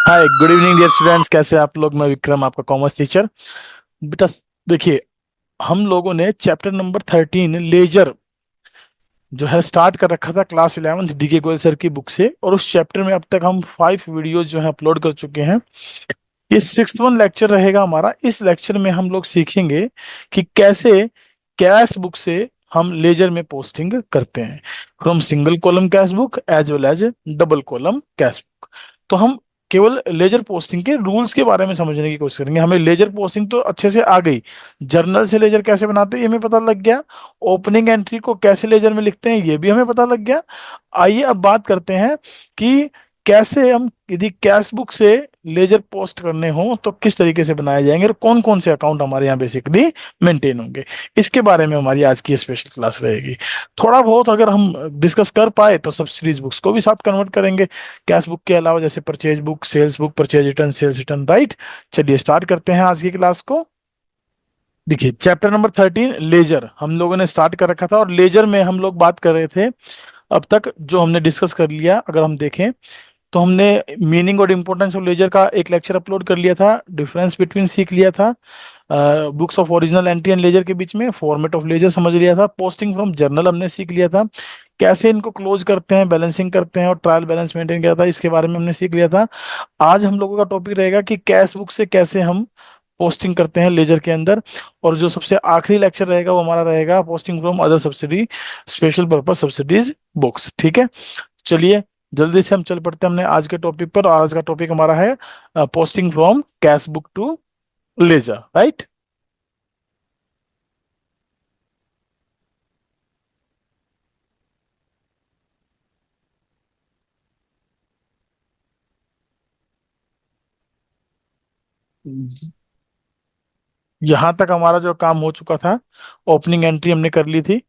हाय, good evening dear students. कैसे हैं आप लोग? मैं विक्रम, आपका कॉमर्स टीचर। बेटा देखिए, हम लोगों ने चैप्टर नंबर 13 लेजर जो है स्टार्ट कर रखा था क्लास 11 डीके गोयल सर की बुक से, और उस चैप्टर में अब तक हम 5 वीडियोज जो है अपलोड कर चुके हैं। ये 6th लेक्चर रहेगा हमारा। इस लेक्चर में हम लोग सीखेंगे कि कैसे कैश बुक से हम लेजर में पोस्टिंग करते हैं, from single column cash book as well as double column cash book. तो हम केवल लेजर पोस्टिंग के रूल्स के बारे में समझने की कोशिश करेंगे। हमें लेजर पोस्टिंग तो अच्छे से आ गई, जर्नल से लेजर कैसे बनाते हैं ये हमें पता लग गया, ओपनिंग एंट्री को कैसे लेजर में लिखते हैं ये भी हमें पता लग गया। आइए अब बात करते हैं कि कैसे हम यदि कैश बुक से लेजर पोस्ट करने हो तो किस तरीके से बनाए जाएंगे और कौन कौन से अकाउंट हमारे यहाँ बेसिकली मेंटेन होंगे। इसके बारे में हमारी आज की स्पेशल क्लास रहेगी। थोड़ा बहुत अगर हम डिस्कस कर पाए तो सब्सिडीज बुक्स को भी साथ कन्वर्ट करेंगे कैश बुक के अलावा, जैसे purchase book, sales book, purchase return, sales return, right. चलिए स्टार्ट करते हैं आज की क्लास को। देखिए, चैप्टर नंबर 13 लेजर हम लोगों ने स्टार्ट कर रखा था, और लेजर में हम लोग बात कर रहे थे अब तक जो हमने डिस्कस कर लिया। अगर हम देखें तो हमने मीनिंग और इम्पोर्टेंस ऑफ लेजर का एक लेक्चर अपलोड कर लिया था, डिफरेंस बिटवीन सीख लिया था, books of original entry and ledger के बीच में फॉर्मेट ऑफ लेजर समझ लिया था, पोस्टिंग फ्रॉम जर्नल हमने सीख लिया था, कैसे इनको क्लोज करते हैं, बैलेंसिंग करते हैं और ट्रायल बैलेंस मेंटेन किया था, इसके बारे में हमने सीख लिया था। आज हम लोगों का टॉपिक रहेगा कि कैश बुक से कैसे हम पोस्टिंग करते हैं लेजर के अंदर। और जो सबसे आखिरी लेक्चर रहेगा वो हमारा रहेगा posting from other subsidy special purpose subsidies books. ठीक है, चलिए जल्दी से हम चल पड़ते हैं हमने आज के टॉपिक पर। और आज का टॉपिक हमारा है posting from cash book to ledger, right. यहाँ तक हमारा जो काम हो चुका था, ओपनिंग एंट्री हमने कर ली थी,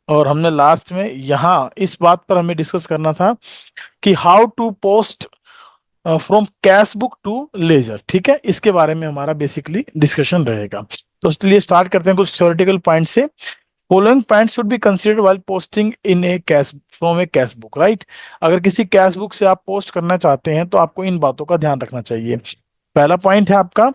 और हमने लास्ट में यहाँ इस बात पर हमें डिस्कस करना था कि how to post from cash book to ledger. ठीक है, इसके बारे में हमारा बेसिकली डिस्कशन रहेगा। तो इसलिए स्टार्ट करते हैं कुछ थ्योरेटिकल पॉइंट से। Following point should be considered while posting in A cash from A cash book, right. अगर किसी कैश बुक से आप पोस्ट करना चाहते हैं तो आपको इन बातों का ध्यान रखना चाहिए। पहला पॉइंट है आपका,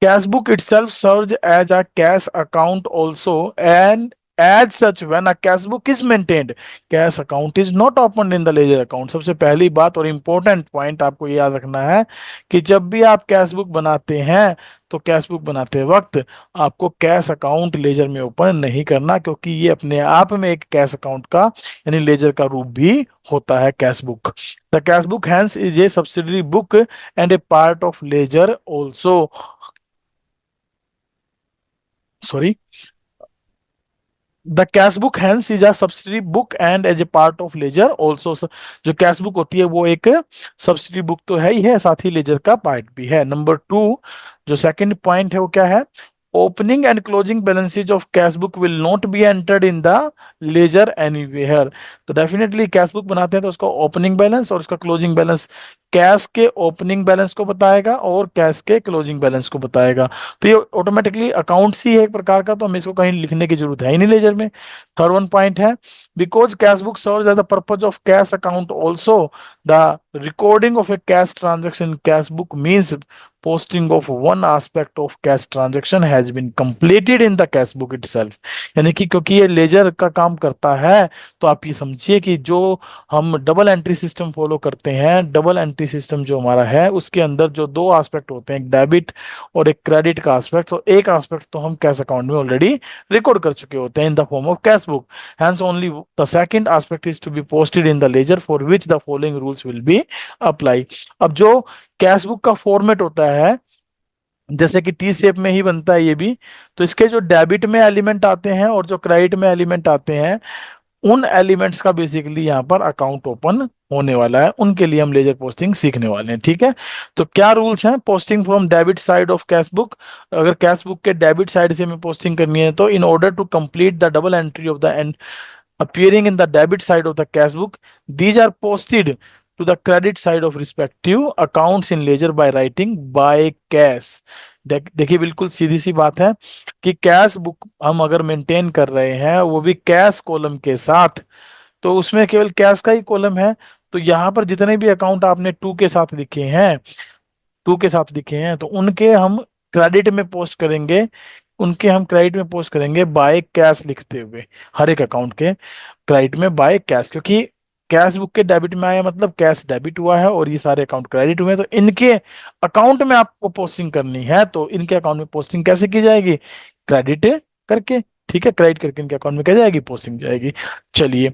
cash book itself serves as a cash account also, and as such when a cash book is maintained, cash account is not opened in the ledger account। सबसे पहली बात और इम्पोर्टेंट पॉइंट आपको ये याद रखना है कि जब भी आप कैश बुक बनाते हैं तो कैश बुक बनाते वक्त आपको कैश अकाउंट लेजर में ओपन नहीं करना, क्योंकि ये अपने आप में एक कैश अकाउंट का यानी लेजर का रूप भी होता है cash book. The cash book hence is a subsidiary book and a part of ledger also. Sorry, the cash book hence is a subsidy book and as a part of ledger also. जो cash book होती है वो एक subsidy book तो है ही है, साथ ही laser का पार्ट भी है। नंबर टू, जो सेकंड पॉइंट है वो क्या है, opening and closing balances of cash book will not be entered in the ledger anywhere. तो डेफिनेटली कैश बुक बनाते हैं तो उसका ओपनिंग बैलेंस और उसका क्लोजिंग बैलेंस कैश के ओपनिंग बैलेंस को बताएगा और कैश के क्लोजिंग बैलेंस को बताएगा। तो ये ऑटोमेटिकली अकाउंट्स ही है एक प्रकार का, तो हमें इसको कहीं लिखने की जरूरत है ही नहीं लेजर में। थर्ड वन पॉइंट है, because cash book serves as the purpose of cash account also, the recording of a cash transaction cash book means posting of one aspect of cash transaction has been completed in the cash book itself। यानी कि क्योंकि ये laser का काम करता है तो आप ये समझिए कि जो हम डबल एंट्री सिस्टम फॉलो करते हैं, डबल एंट्री सिस्टम जो हमारा है उसके अंदर जो दो एस्पेक्ट होते हैं, एक डेबिट और एक क्रेडिट का एस्पेक्ट, तो एक एस्पेक्ट तो हम कैश अकाउंट में ऑलरेडी रिकॉर्ड कर चुके होते हैं in the form of cash book. Hence only the second aspect is to be posted in the ledger for which the following rules will be apply. अब जो cash book का format होता है जैसे कि टी शेप में ही बनता है ये भी, तो इसके जो डेबिट में एलिमेंट आते हैं और जो क्रेडिट में एलिमेंट आते हैं उन एलिमेंट्स का बेसिकली यहाँ पर अकाउंट ओपन होने वाला है, उनके लिए हम लेजर पोस्टिंग सीखने वाले हैं। ठीक है, तो क्या रूल्स हैं posting from debit side of cash book. अगर कैश बुक के डेबिट साइड से हमें पोस्टिंग करनी है तो in order to complete the double entry of the and appearing in the debit side of the cash book, these are posted to the credit side of respective accounts in ledger by writing by cash. देखिए बिल्कुल सीधी सी बात है कि cash book हम अगर maintain कर रहे हैं वो भी कैश कॉलम के साथ, तो उसमें केवल कैश का ही कॉलम है। तो यहाँ पर जितने भी अकाउंट आपने टू के साथ लिखे हैं, टू के साथ लिखे हैं, तो उनके हम क्रेडिट में पोस्ट करेंगे, उनके हम क्रेडिट में पोस्ट करेंगे बाय कैश लिखते हुए, हर एक अकाउंट के क्रेडिट में बाय कैश, क्योंकि कैश बुक के डेबिट में आया मतलब कैश डेबिट हुआ है और ये सारे अकाउंट क्रेडिट हुए हैं, तो इनके अकाउंट में आपको पोस्टिंग करनी है, तो इनके अकाउंट में पोस्टिंग कैसे की जाएगी? क्रेडिट करके। ठीक है, क्रेडिट करके इनके अकाउंट में क्या जाएगी? पोस्टिंग जाएगी। चलिए,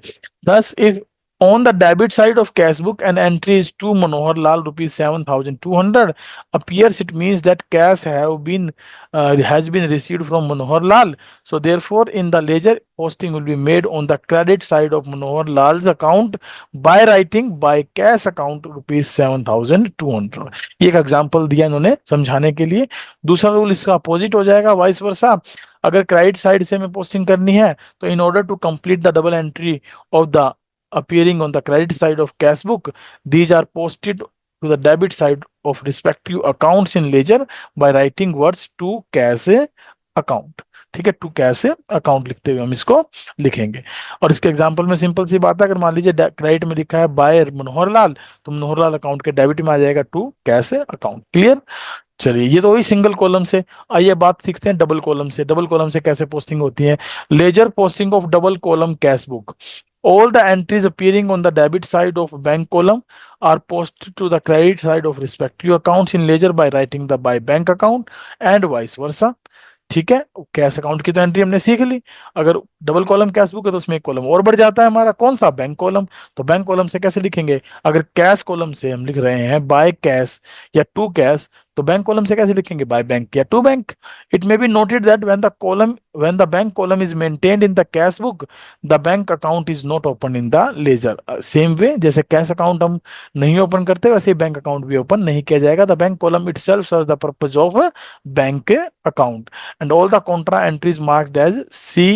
thus if on the debit side of cash book an entry is to Manohar Lal rupees 7,200 appears, it means that cash has been received from Manohar Lal. So therefore in the ledger posting will be made on the credit side of Manohar Lal's account by writing by cash account rupees 7,200। ये एक example दिया इन्होंने समझाने के लिए। दूसरा rule इसका opposite हो जाएगा, वाइस वर्सा। अगर क्रेडिट साइड से हमें पोस्टिंग करनी है तो in order to complete the double entry of the appearing on the credit side of cash book, these are posted to the debit side of respective accounts in ledger by writing words to cash account। ठीक है, to cash account लिखते हुए हम इसको लिखेंगे। और इसके example में सिंपल सी बात है, अगर मान लीजिए क्रेडिट में लिखा है बाय मनोहर लाल, तो मनोहर लाल अकाउंट के डेबिट में आ जाएगा टू कैश अकाउंट। क्लियर? चलिए, ये तो वही सिंगल कॉलम से। आइए बात सीखते हैं डबल कॉलम से। डबल कॉलम से कैसे पोस्टिंग होती है? Laser posting of double column cash book, all the entries appearing on the debit side of bank column are posted to the credit side of respective accounts in ledger by writing the by bank account and vice versa। ठीक है, cash account की तो entry हमने सीख ली। अगर double column cash book है तो उसमें एक कॉलम और बढ़ जाता है हमारा, कौन सा? Bank column. तो बैंक कॉलम से कैसे लिखेंगे? अगर कैश कॉलम से हम लिख रहे हैं बाय कैश या टू कैश, तो बैंक कॉलम से कैसे लिखेंगे? बाय बैंक या to bank. It may be noted that when the bank column is maintained in the cash book, the bank account is not open in the ledger। Same way जैसे cash account हम नहीं open करते, वैसे ही bank account भी open नहीं किया जाएगा। The bank column itself serves the purpose of bank account and all the contra entries marked as C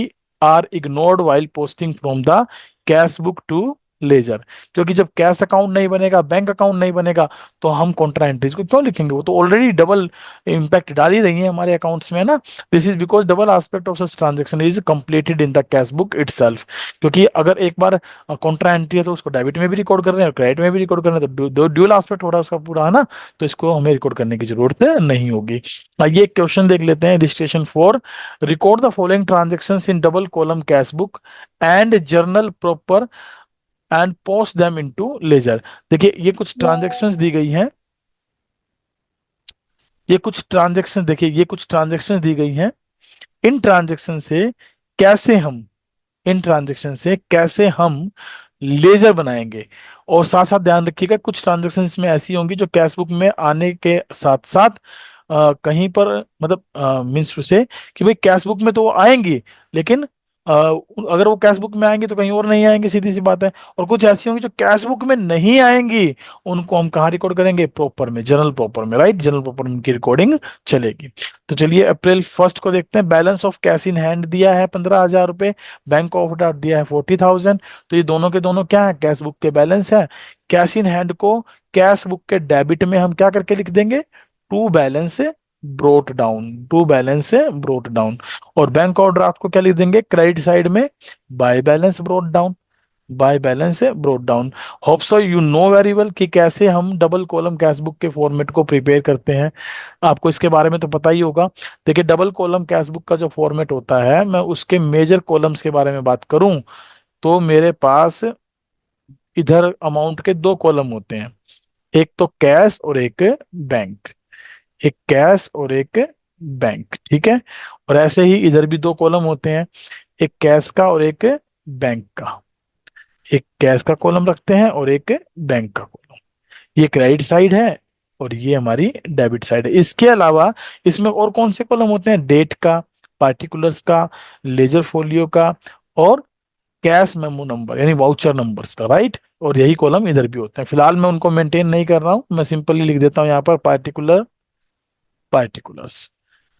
are ignored while posting from the cash book to ledger. क्योंकि जब cash account नहीं बनेगा, bank account नहीं बनेगा, तो हम Contra entries को क्यों लिखेंगे? वो तो ऑलरेडी डबल इम्पैक्ट डाल ही रही है हमारे अकाउंट्स में, है ना। This is because double aspect of such transaction is completed in the cash book itself. क्योंकि अगर एक बार कॉन्ट्रा एंट्री है तो उसको डेबिट में भी रिकॉर्ड कर रहे हैं और क्रेडिट में भी रिकॉर्ड कर रहे हैं, तो ड्यूअल एस्पेक्ट हो रहा है उसका पूरा, है ना। तो इसको हमें रिकॉर्ड करने की जरूरत नहीं होगी। आइए एक क्वेश्चन देख लेते हैं, registration 4। Record the following transaction in double column cash book and journal proper and post them into ledger. देखिए ये कुछ ट्रांजैक्शंस दी गई हैं, ये कुछ ट्रांजैक्शन, देखिए ये कुछ ट्रांजैक्शंस दी गई हैं। इन ट्रांजैक्शन से कैसे हम इन ट्रांजैक्शन से कैसे हम लेजर बनाएंगे। और साथ साथ ध्यान रखिएगा, कुछ ट्रांजैक्शन इसमें ऐसी होंगी जो कैश बुक में आने के साथ साथ कहीं पर मतलब मीन्स टू से कि भाई कैश बुक में तो वो आएंगी, लेकिन अगर वो कैश बुक में आएंगी तो कहीं और नहीं आएंगी, सीधी सी बात है। और कुछ ऐसी होंगी जो कैश बुक में नहीं आएंगी, उनको हम कहाँ रिकॉर्ड करेंगे? प्रॉपर में, जनरल प्रॉपर में, राइट। जनरल प्रॉपर में उनकी रिकॉर्डिंग चलेगी। तो चलिए अप्रैल 1 को देखते हैं। Balance of cash in hand दिया है 15,000 रुपए, बैंक ऑफ डाट दिया है 40,000। तो ये दोनों के दोनों क्या है? कैश बुक के बैलेंस है। कैश इन हैंड को कैश बुक के डेबिट में हम क्या करके लिख देंगे? To balance brought down, to balance brought down. और बैंक और ड्राफ्ट को क्या लिख देंगे? क्रेडिट साइड में by balance brought down, by balance brought down. Hope so you know very well कि कैसे हम डबल कॉलम कैश बुक के फॉर्मेट को प्रिपेयर करते हैं। आपको इसके बारे में तो पता ही होगा। देखिए डबल कॉलम कैश बुक का जो फॉर्मेट होता है, मैं उसके मेजर कॉलम्स के बारे में बात करूं तो मेरे पास इधर अमाउंट के दो कॉलम होते हैं, एक तो कैश और एक बैंक, एक कैश और एक बैंक। ठीक है, और ऐसे ही इधर भी दो कॉलम होते हैं, एक कैश का और एक बैंक का। एक कैश का कॉलम रखते हैं और एक बैंक का कॉलम। ये क्रेडिट साइड है और ये हमारी डेबिट साइड है। इसके अलावा इसमें और कौन से कॉलम होते हैं? डेट का, पार्टिकुलर्स का, लेजर फोलियो का और कैश मेमो नंबर यानी वाउचर नंबर्स का, राइट। और यही कॉलम इधर भी होते हैं। फिलहाल मैं उनको मेंटेन नहीं कर रहा हूं, मैं सिंपली लिख देता हूं यहाँ पर पार्टिकुलर्स।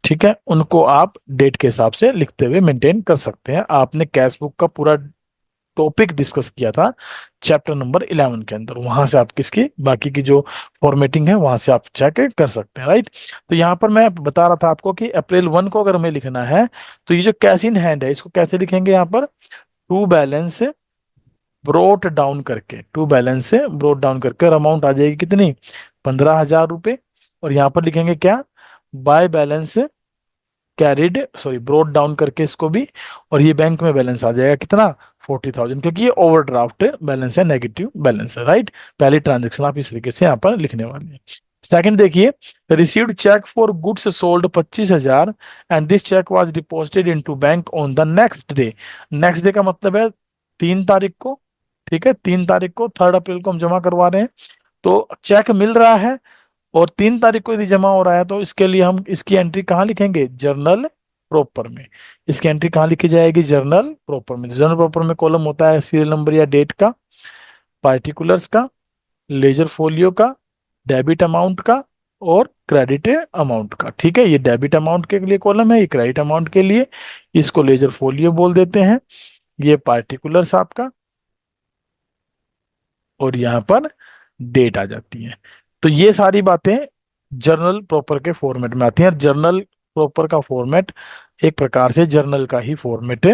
ठीक है, उनको आप डेट के हिसाब से लिखते हुए मेंटेन कर सकते हैं। आपने कैश बुक का पूरा टॉपिक डिस्कस किया था चैप्टर नंबर 11 के अंदर। वहां से आप किसकी बाकी की जो फॉर्मेटिंग है वहां से आप चेक कर सकते हैं, राइट। तो यहाँ पर मैं बता रहा था आपको कि अप्रैल 1 को अगर हमें लिखना है तो ये जो कैश इन हैंड है इसको कैसे लिखेंगे, यहाँ पर टू बैलेंस ब्रोट डाउन करके, टू बैलेंस से ब्रोट डाउन करके, और अमाउंट आ जाएगी कितनी, 15,000 रुपये। और यहाँ पर लिखेंगे क्या, by balance carried, sorry brought down करके इसको भी, और ये बैंक में बैलेंस आ जाएगा कितना, 40,000, क्योंकि ये ओवरड्राफ्ट बैलेंस है, नेगेटिव बैलेंस है, राइट। पहली ट्रांजेक्शन आप इस तरीके से यहाँ पर लिखने वाले हैं। सेकंड देखिए, received cheque for goods sold 25,000 and this cheque was deposited into bank on the next day. Next day का मतलब है 3 तारीख को, ठीक है, 3 तारीख को, 3 अप्रैल को हम जमा करवा रहे हैं। तो चेक मिल रहा है और 3 तारीख को यदि जमा हो रहा है तो इसके लिए हम इसकी एंट्री कहाँ लिखेंगे, जर्नल प्रॉपर में। इसकी एंट्री कहाँ लिखी जाएगी, जर्नल प्रॉपर में। जर्नल प्रॉपर में कॉलम होता है सीरियल नंबर या डेट का, पार्टिकुलर्स का, लेजर फोलियो का, डेबिट अमाउंट का और क्रेडिट अमाउंट का, ठीक है। ये डेबिट अमाउंट के लिए कॉलम है, ये क्रेडिट अमाउंट के लिए, इसको लेजर फोलियो बोल देते हैं। ये पार्टिकुलर्स आपका, और यहाँ पर डेट आ जाती है। तो ये सारी बातें जर्नल प्रॉपर के फॉर्मेट में आती हैं। जर्नल प्रॉपर का फॉर्मेट एक प्रकार से जर्नल का ही फॉर्मेट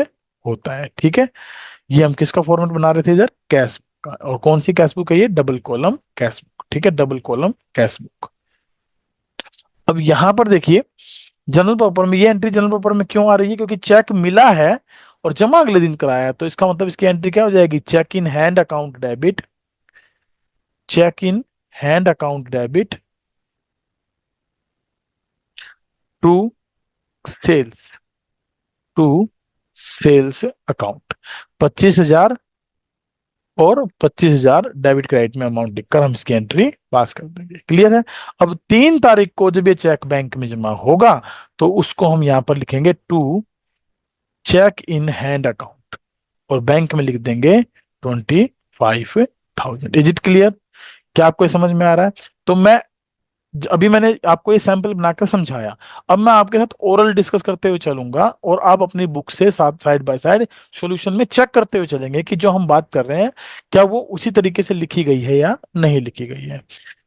होता है, ठीक है। ये हम किसका फॉर्मेट बना रहे थे इधर, कैश बुक का। और कौन सी कैश बुक है ये, डबल कॉलम कैश बुक, ठीक है, डबल कॉलम कैश बुक। अब यहां पर देखिए जनरल प्रॉपर में ये एंट्री जनरल प्रॉपर में क्यों आ रही है, क्योंकि चेक मिला है और जमा अगले दिन कराया है। तो इसका मतलब इसकी एंट्री क्या हो जाएगी, cheque in hand account debit, cheque in hand account debit to sales, to sales account. 25,000 और 25,000 डेबिट क्रेडिट में अमाउंट लिखकर हम इसकी एंट्री पास कर देंगे, क्लियर है। अब 3 तारीख को जब ये चेक बैंक में जमा होगा तो उसको हम यहां पर लिखेंगे to check in hand account, और बैंक में लिख देंगे 25,000। इज इट क्लियर, क्या आपको ये समझ में आ रहा है। तो मैं अभी मैंने आपको ये सैंपल बनाकर समझाया, अब मैं आपके साथ ओरल डिस्कस करते हुए चलूंगा और आप अपनी बुक से साथ साइड बाय साइड सॉल्यूशन में चेक करते हुए चलेंगे कि जो हम बात कर रहे हैं क्या वो उसी तरीके से लिखी गई है या नहीं लिखी गई है,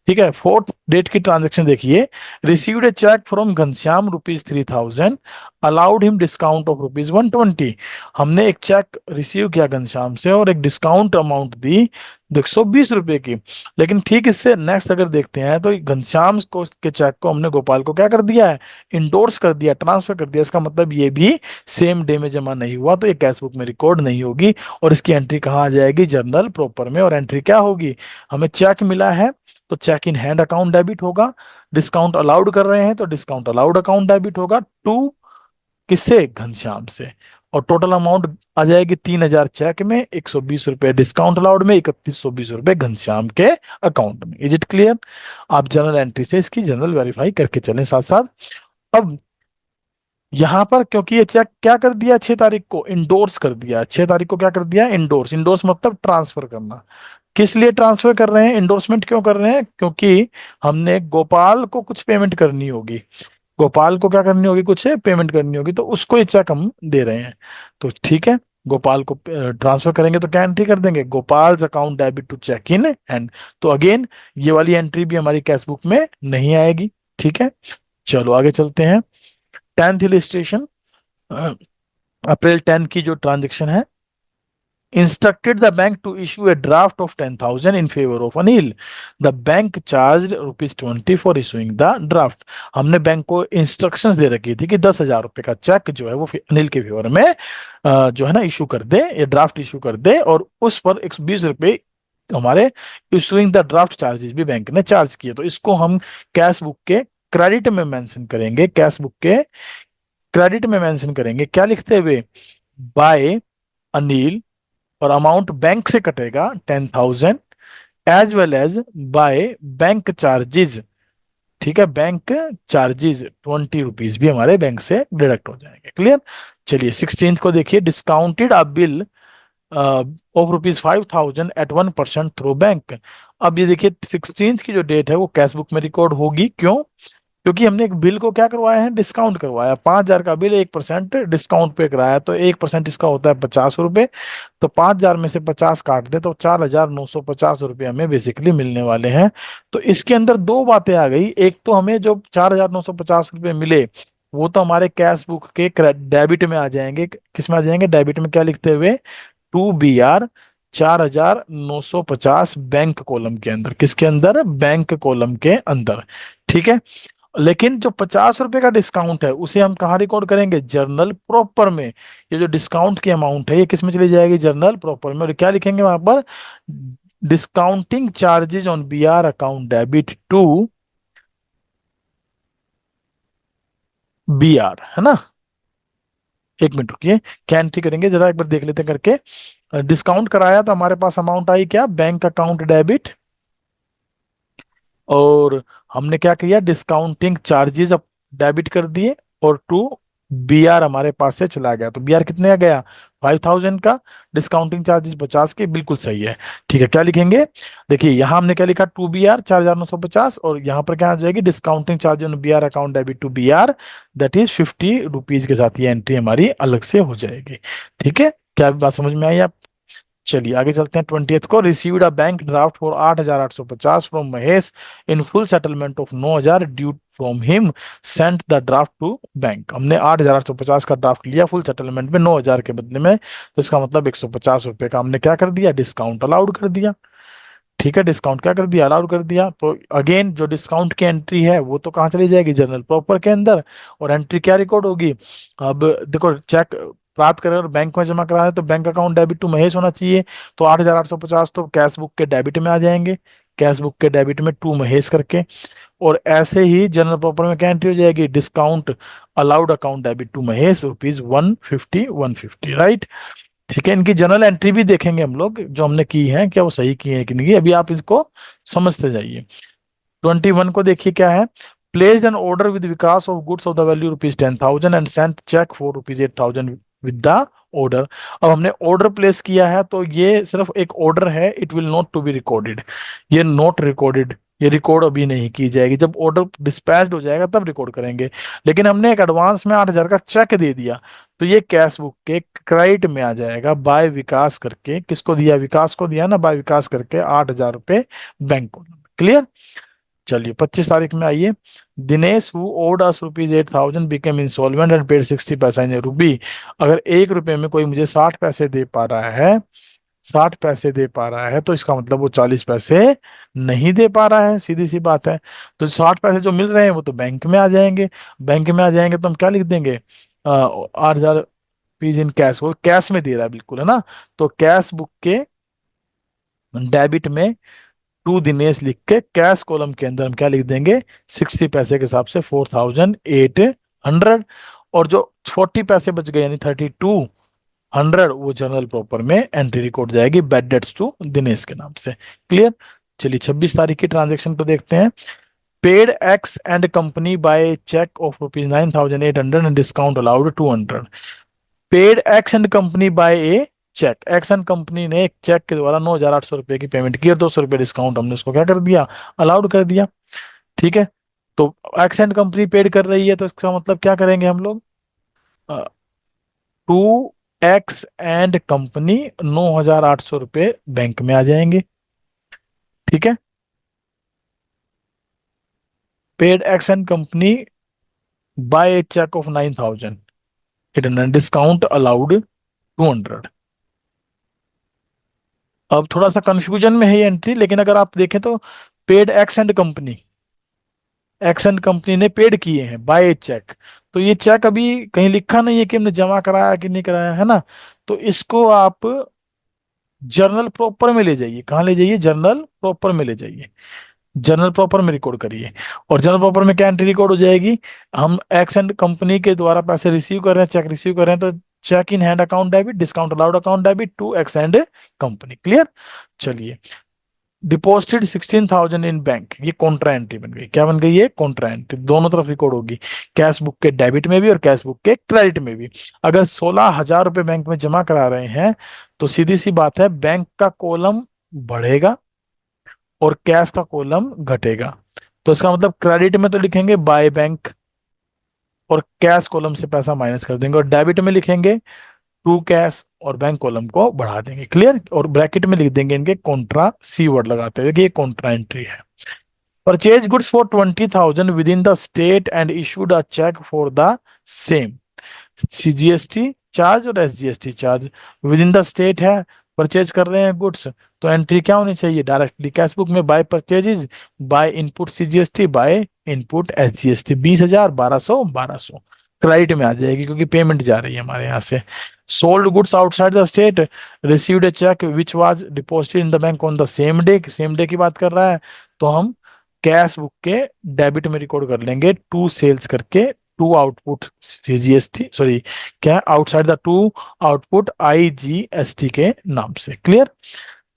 ठीक है। फोर्थ डेट की ट्रांजेक्शन देखिए, received a cheque from Ghanshyam ₹3,000, allowed him discount of ₹120। हमने एक चेक रिसीव किया घनश्याम से और एक डिस्काउंट अमाउंट दी 120 रुपए की। लेकिन ठीक इससे नेक्स्ट अगर देखते हैं तो घनश्याम को के चेक को हमने गोपाल को क्या कर दिया है, इंडोर्स कर दिया, ट्रांसफर कर दिया। इसका मतलब ये भी सेम डे में जमा नहीं हुआ, तो ये कैश बुक में रिकॉर्ड नहीं होगी और इसकी एंट्री कहाँ आ जाएगी, जर्नल प्रॉपर में। और एंट्री क्या होगी, हमें चेक मिला है तो check in hand account debit होगा, डिस्काउंट अलाउड कर रहे हैं तो डिस्काउंट अलाउड अकाउंट डेबिट होगा टू किससे, घनश्याम से। और टोटल अमाउंट आ जाएगी 3,000 चेक में, 120 रुपए डिस्काउंट अलाउड में, 3120 रुपए घनश्याम के अकाउंट में। Is it clear. आप जनरल एंट्री से इसकी जनरल वेरीफाई करके चलें साथ साथ। अब यहां पर क्योंकि ये चेक क्या कर दिया, 6 तारीख को इंडोर्स कर दिया, 6 तारीख को क्या कर दिया, इंडोर्स। इंडोर्स मतलब ट्रांसफर करना। किस लिए ट्रांसफर कर रहे हैं, इंडोर्समेंट क्यों कर रहे हैं, क्योंकि हमने गोपाल को कुछ पेमेंट करनी होगी, गोपाल को क्या करनी होगी, कुछ पेमेंट करनी होगी, तो उसको ये चेक हम दे रहे हैं। तो ठीक है, गोपाल को ट्रांसफर करेंगे तो क्या एंट्री कर देंगे, Gopal's account debit to check in hand. तो अगेन ये वाली एंट्री भी हमारी कैश बुक में नहीं आएगी, ठीक है। चलो आगे चलते हैं। 10th इलिस्ट्रेशन, अप्रैल 10 की जो ट्रांजेक्शन है, instructed the bank to issue a draft of 10,000 in favor of Anil. The bank charged ₹20 for issuing the draft. हमने बैंक को इंस्ट्रक्शंस दे रखी थी कि 10,000 रुपए का चेक जो है वो अनिल के फेवर में जो है ना इशू कर दे, ये ड्राफ्ट इशू कर दे, और उस पर 120 रुपए हमारे इशूइंग द ड्राफ्ट चार्जेस भी बैंक ने चार्ज किए। तो इसको हम कैश बुक के क्रेडिट में मेंशन करेंगे, कैश बुक के क्रेडिट में मेंशन करेंगे, क्या लिखते हुए, बाय अनिल, और अमाउंट बैंक से कटेगा 10,000 as well as by bank charges, ठीक है। बैंक चार्जेज 20 रुपीज भी हमारे बैंक से डिडक्ट हो जाएंगे, क्लियर। चलिए 16th को देखिए, discounted a bill of ₹5,000 at 1% through bank. अब ये देखिए 16th की जो डेट है वो कैश बुक में रिकॉर्ड होगी, क्यों, क्योंकि हमने एक बिल को क्या करवाया है, डिस्काउंट करवाया। 5,000 का बिल 1% डिस्काउंट पे कराया, तो 1% इसका होता है 50 रुपये। तो 5,000 में से 50 काट दे तो 4,950 रुपये हमें बेसिकली मिलने वाले हैं। तो इसके अंदर दो बातें आ गई, एक तो हमें जो 4,950 रुपये मिले वो तो हमारे कैश बुक के डेबिट में आ जाएंगे। किस में आ जाएंगे, डेबिट में, क्या लिखते हुए, 2BR 4,950 बैंक कॉलम के अंदर। किसके अंदर, बैंक कॉलम के अंदर। ठीक है। लेकिन जो 50 रुपए का डिस्काउंट है उसे हम कहाँ रिकॉर्ड करेंगे, जर्नल प्रॉपर में। ये जो डिस्काउंट की अमाउंट है ये किस में चली जाएगी, जर्नल प्रॉपर में। और क्या लिखेंगे वहां पर, discounting charges on BR account debit to BR, है ना। एक मिनट रुकिए, क्या एंट्री करेंगे जरा एक बार देख लेते हैं करके। डिस्काउंट कराया तो हमारे पास अमाउंट आई क्या, बैंक अकाउंट डेबिट, और हमने क्या किया, डिस्काउंटिंग चार्जेस अब डेबिट कर दिए, और टू BR हमारे पास से चला गया। तो BR कितने का गया, 5,000 का, डिस्काउंटिंग चार्जेस 50 के, बिल्कुल सही है। ठीक है, क्या लिखेंगे, देखिए यहाँ हमने क्या लिखा, 2BR 4,950, और यहाँ पर क्या आ जाएगी, discounting charge on BR account debit to BR, that is 50 rupees के साथ ये एंट्री हमारी अलग से हो जाएगी। ठीक है, क्या बात समझ में आई आप। चलिए आगे चलते हैं। 20th को received a bank draft for 8,850 from Mahesh in full settlement of 9,000 due from him, sent the draft to bank. हमने 8,850 का ड्राफ्ट लिया फुल सेटलमेंट में 9,000 के बदले में, तो इसका मतलब 150 रुपए का हमने क्या कर दिया, डिस्काउंट अलाउड कर दिया। ठीक है, डिस्काउंट क्या कर दिया, अलाउड कर दिया। तो अगेन जो डिस्काउंट की एंट्री है वो तो कहाँ चली जाएगी, जनरल प्रॉपर के अंदर। और एंट्री क्या रिकॉर्ड होगी, अब देखो, चेक प्राप्त करें और बैंक में जमा कराए तो bank account debit to Mahesh होना चाहिए। तो 8,850 तो कैश बुक के डेबिट में आ जाएंगे, कैश बुक के डेबिट में टू महेश करके। और ऐसे ही जनरल प्रॉपर में क्या एंट्री हो जाएगी, discount allowed account debit to Mahesh ₹150, right. ठीक है, इनकी जनरल एंट्री भी देखेंगे हम लोग जो हमने की है, क्या वो सही की है कि नहीं, अभी आप इसको समझते जाइए। 21 को देखिए क्या है, placed an order with Vikas of goods of the value ₹10,000 and sent cheque for ₹8,000 with the order. अब हमने ऑर्डर प्लेस किया है तो ये सिर्फ एक ऑर्डर है, it will not to be recorded, ये नॉट रिकॉर्डेड, ये रिकॉर्ड अभी नहीं की जाएगी, जब ऑर्डर डिस्पैच्ड हो जाएगा तब रिकॉर्ड करेंगे। लेकिन हमने एक एडवांस में 8,000 का चेक दे दिया, तो ये कैश बुक के क्रेडिट में आ जाएगा, बाय विकास करके। किसको दिया, विकास को दिया ना, बाय विकास करके 8,000 रुपये बैंक को। क्लियर। चलिए 25 तारीख में आइए, Dinesh who owed us ₹8,000 became insolvent and paid 60 paisa इन रूपी। अगर 1 रुपए में कोई मुझे 60 पैसे दे पा रहा है, 60 पैसे दे पा रहा है, तो इसका मतलब वो 40 पैसे नहीं दे पा रहा है, सीधी सी बात है। तो 60 पैसे जो मिल रहे हैं वो तो बैंक में आ जाएंगे, बैंक में आ जाएंगे तो हम क्या लिख देंगे, 8,000 रुपीज इन कैश, वो कैश में दे रहा है बिल्कुल, है ना। तो कैश बुक के डेबिट में टू दिनेश लिख के कैश कॉलम के अंदर हम क्या लिख देंगे, 60 पैसे के हिसाब से 4,800। और जो 40 पैसे बच गए यानी 3,200, वो जनरल प्रॉपर में एंट्री रिकॉर्ड जाएगी, बैड डेट्स टू दिनेश के नाम से। क्लियर। चलिए 26 तारीख की ट्रांजेक्शन को देखते हैं। Paid X and company by cheque of ₹9,800 and discount allowed 200। Paid X and company by a cheque, X and company ने एक चेक के द्वारा 9,800 रुपए की पेमेंट की और 200 रुपए डिस्काउंट हमने उसको क्या कर दिया, अलाउड कर दिया। ठीक है। तो एक्स एंड कंपनी पेड कर रही है तो इसका मतलब क्या करेंगे हम लोग, टू एक्स एंड कंपनी 9,800 रुपये बैंक में आ जाएंगे। ठीक है, paid X and company by a cheque of 9,800, discount allowed 200। अब थोड़ा सा कंफ्यूजन में है ये एंट्री, लेकिन अगर आप देखें तो paid X and company, x and company ने पेड किए हैं बाय चेक, तो ये चेक अभी कहीं लिखा नहीं है कि हमने जमा कराया कि नहीं कराया, है ना। तो इसको आप जर्नल प्रॉपर में ले जाइए, कहाँ ले जाइए, जर्नल प्रॉपर में ले जाइए, जर्नल प्रॉपर में रिकॉर्ड करिए। और जर्नल प्रॉपर में क्या एंट्री रिकॉर्ड हो जाएगी, हम एक्स एंड कंपनी के द्वारा पैसे रिसीव कर रहे हैं, चेक रिसीव कर रहे हैं, तो check in hand account debit, discount allowed account debit to X and company. Clear. चलिए, डिपॉजिटेड 16,000 इन बैंक, ये कॉन्ट्रा एंट्री बन गई, क्या बन गई है, कॉन्ट्रा एंट्री, दोनों तरफ रिकॉर्ड होगी, कैश बुक के डेबिट में भी और कैश बुक के क्रेडिट में भी। अगर 16,000 रुपये बैंक में जमा करा रहे हैं तो सीधी सी बात है, बैंक का कॉलम बढ़ेगा और कैश का कॉलम घटेगा। तो इसका मतलब क्रेडिट में तो लिखेंगे बाय बैंक और कैश कॉलम से पैसा माइनस कर देंगे, और डेबिट में लिखेंगे टू कैश और बैंक कॉलम को बढ़ा देंगे। क्लियर? और ब्रैकेट में लिख देंगे इनके कॉन्ट्रा, सी वर्ड लगाते हुए कि ये कॉन्ट्रा एंट्री है। Purchase goods for 20,000 within the state and issued a cheque for the same. CGST charge और SGST charge within the state है, परचेज कर रहे हैं गुड्स, तो एंट्री क्या होनी चाहिए? डायरेक्टली कैश बुक में by purchases, by input CGST, by input SGST. 20,000, 1200, 1200 credit में आ जाएगी क्योंकि पेमेंट जा रही है हमारे यहाँ से। Sold goods outside the state, received a cheque which was deposited in the bank on the same day, same day की बात कर रहा है, तो हम कैश बुक के डेबिट में रिकॉर्ड कर लेंगे टू सेल्स करके, टू आउटपुट सीजीएसटी, सॉरी क्या, outside the to output IGST के नाम से। क्लियर?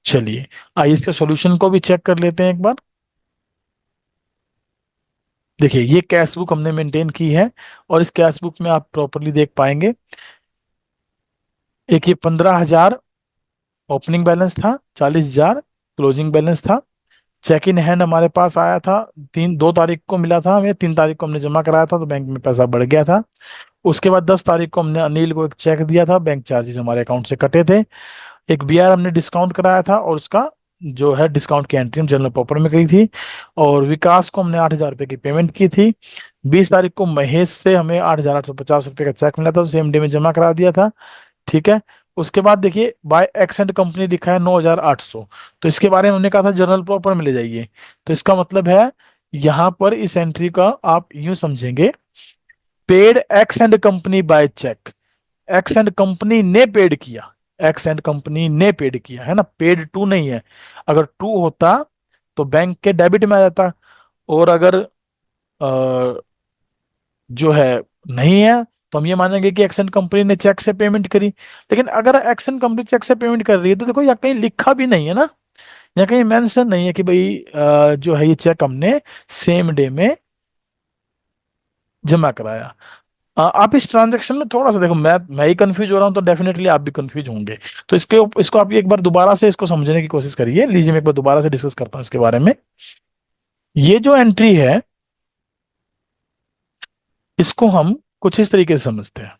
चलिए आइए इसके सॉल्यूशन को भी चेक कर लेते हैं एक बार। देखिए ये कैश बुक हमने मेंटेन की है, और इस कैश बुक में आप प्रॉपरली देख पाएंगे, एक ये 15,000 ओपनिंग बैलेंस था, 40,000 क्लोजिंग बैलेंस था। चेक इन हैंड हमारे पास आया था 2 तारीख को मिला था हमें, 3 तारीख को हमने जमा कराया था तो बैंक में पैसा बढ़ गया था। उसके बाद 10 तारीख को हमने अनिल को एक चेक दिया था, बैंक चार्जेस हमारे अकाउंट से कटे थे। एक बीआर हमने डिस्काउंट कराया था और उसका जो है डिस्काउंट की एंट्री हम जनरल प्रॉपर में करी थी। और विकास को हमने 8,000 रुपये की पेमेंट की थी। 20 तारीख को महेश से हमें 8,850 रुपये का चेक मिला था, सेम डे में जमा करा दिया था। ठीक है। उसके बाद देखिए बाय एक्स एंड कंपनी लिखा है 9,800, तो इसके बारे में हमने कहा था जनरल प्रॉपर में ले जाइए, तो इसका मतलब है यहाँ पर इस एंट्री का आप यूं समझेंगे, paid X and company by cheque, X and company ने पेड किया, एक्स एंड कंपनी ने पेड किया है ना, पेड टू नहीं है। अगर टू होता तो बैंक के डेबिट में आ जाता, और अगर जो है नहीं है तो हम ये मानेंगे कि एक्सन कंपनी ने चेक से पेमेंट करी। लेकिन अगर एक्सन कंपनी चेक से पेमेंट कर रही है तो देखो यहाँ कहीं लिखा भी नहीं है ना, यहाँ कहीं मेंशन नहीं है कि भाई जो है ये चेक हमने सेम डे में जमा कराया। आप इस ट्रांजेक्शन में थोड़ा सा देखो, मैं ही कंफ्यूज हो रहा हूँ तो डेफिनेटली आप भी कंफ्यूज होंगे, तो इसको आप एक बार दोबारा से इसको समझने की कोशिश करिए। लीजिए मैं एक बार दोबारा से डिस्कस करता हूँ इसके बारे में। ये जो एंट्री है इसको हम कुछ इस तरीके से समझते हैं।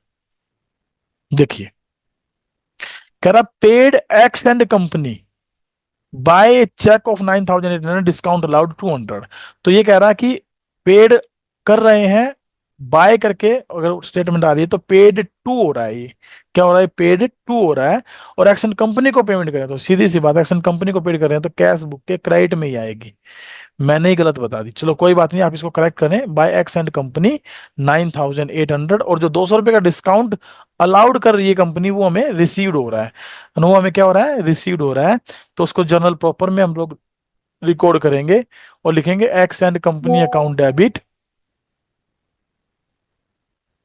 देखिए कह रहा paid X and company by cheque of 9,800 discount allowed 200, तो ये कह रहा है कि पेड कर रहे हैं, बाय करके अगर स्टेटमेंट आ रही है तो पेड टू हो रहा है, ये क्या हो रहा है, पेड टू हो रहा है। और एक्शन कंपनी को पेमेंट करें तो सीधी सी बात, एक्शन कंपनी को पेड कर रहे हैं तो कैश बुक के क्रेडिट में ही आएगी। मैंने ही गलत बता दी, चलो कोई बात नहीं, आप इसको करेक्ट करें। बाय एक्स एंड कंपनी 9,800, और जो 200 रुपये का डिस्काउंट अलाउड कर रही है कंपनी वो हमें रिसीव्ड हो रहा है, वो हमें क्या हो रहा है, रिसीव्ड हो रहा है। तो उसको जर्नल प्रॉपर में हम लोग रिकॉर्ड करेंगे और लिखेंगे X and company account debit,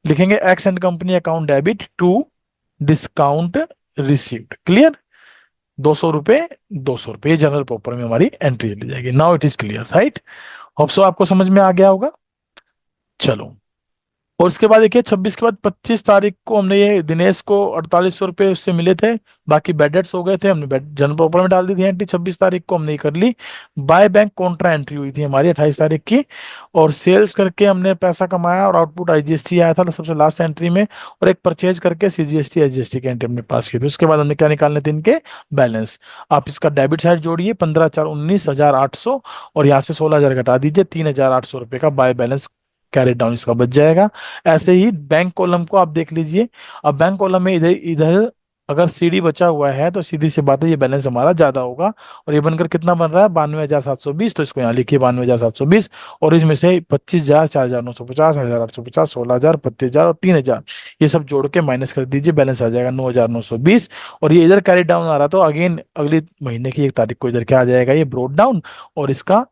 लिखेंगे X and company account debit to discount received. Clear? 200 रुपये, 200 रुपये, ये जनरल प्रॉपर में हमारी एंट्री चली जाएगी। Now it is clear, right? Hope so आपको समझ में आ गया होगा। चलो, और उसके बाद देखिए 26 के बाद 25 तारीख को हमने ये दिनेश को 4,800 रुपये उससे मिले थे, बाकी बैड डेट्स हो गए थे, हमने जनरल प्रॉपर में डाल दी थी एंट्री। 26 तारीख को हमने ये कर ली। बाय बैंक कॉन्ट्रा एंट्री हुई थी हमारी 28 तारीख की, और सेल्स करके हमने पैसा कमाया और आउटपुट आईजीएसटी आया था सबसे लास्ट एंट्री में, और एक परचेज करके सीजीएसटी एसजीएसटी की एंट्री हमने पास की थी। उसके बाद हमने क्या निकालने थे, इनके बैलेंस। आप इसका डेबिट साइड जोड़िए, 15,419,800, और यहाँ से 16,000 घटा दीजिए, 3,800 रुपये का बाय बैलेंस कैरी डाउन इसका बच जाएगा। ऐसे ही बैंक कॉलम को आप देख लीजिए। अब बैंक कॉलम में इधर इधर अगर सीडी बचा हुआ है तो सीधी सी बात है ये बैलेंस हमारा ज्यादा होगा, और ये बनकर कितना बन रहा है, 92,720, तो इसको यहाँ लिखिए 92,720, और इसमें से 25,000, 4,950, 8,850, 16,000, 25,000 और 3,000, ये सब जोड़ के माइनस कर दीजिए, बैलेंस आ जाएगा 9,920। और ये इधर कैरी डाउन आ रहा तो अगेन अगली महीने की 1 तारीख को इधर क्या आ जाएगा, ये ब्रोड डाउन, और इसका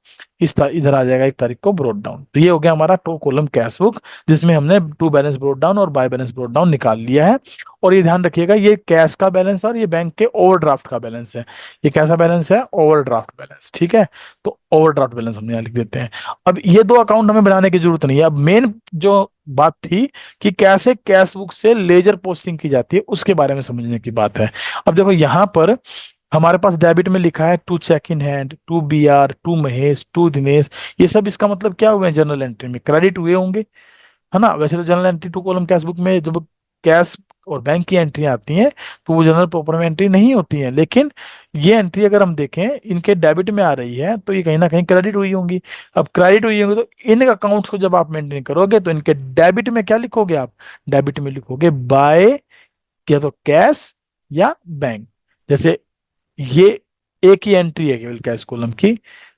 इधर आ जाएगा 1 तारीख को ब्रोड डाउन। तो ये हो गया हमारा टू कॉलम कैश बुक, जिसमें हमने टू बैलेंस ब्रोड डाउन और बाय बैलेंस ब्रोड डाउन निकाल लिया है। और ये ध्यान रखिएगा ये कैश का बैलेंस और ये बैंक के ओवरड्राफ्ट का बैलेंस है। ये कैसा बैलेंस है, ओवरड्राफ्ट बैलेंस। ठीक है, तो ओवरड्राफ्ट बैलेंस हम यहाँ लिख देते हैं। अब ये दो अकाउंट हमें बनाने की जरूरत नहीं है। अब मेन जो बात थी कि कैसे कैश बुक से लेजर पोस्टिंग की जाती है उसके बारे में समझने की बात है। अब देखो यहाँ पर हमारे पास डेबिट में लिखा है to check in hand, to B R, to Mahesh, to Dinesh, ये सब इसका मतलब क्या हुए हैं, जनरल एंट्री में क्रेडिट हुए होंगे, है ना। वैसे तो general entry two column cash book में जब कैश और बैंक की एंट्री आती हैं तो वो जनरल प्रॉपर में एंट्री नहीं होती है, लेकिन ये एंट्री अगर हम देखें इनके डेबिट में आ रही है तो ये कहीं ना कहीं क्रेडिट हुई होंगी। अब क्रेडिट हुई होंगी तो इन अकाउंट्स को जब आप मेंटेन करोगे तो इनके डेबिट में क्या लिखोगे आप, डेबिट में लिखोगे बाय या तो कैश या बैंक। जैसे ये एक ही एंट्री है केवल कैश कॉलम की,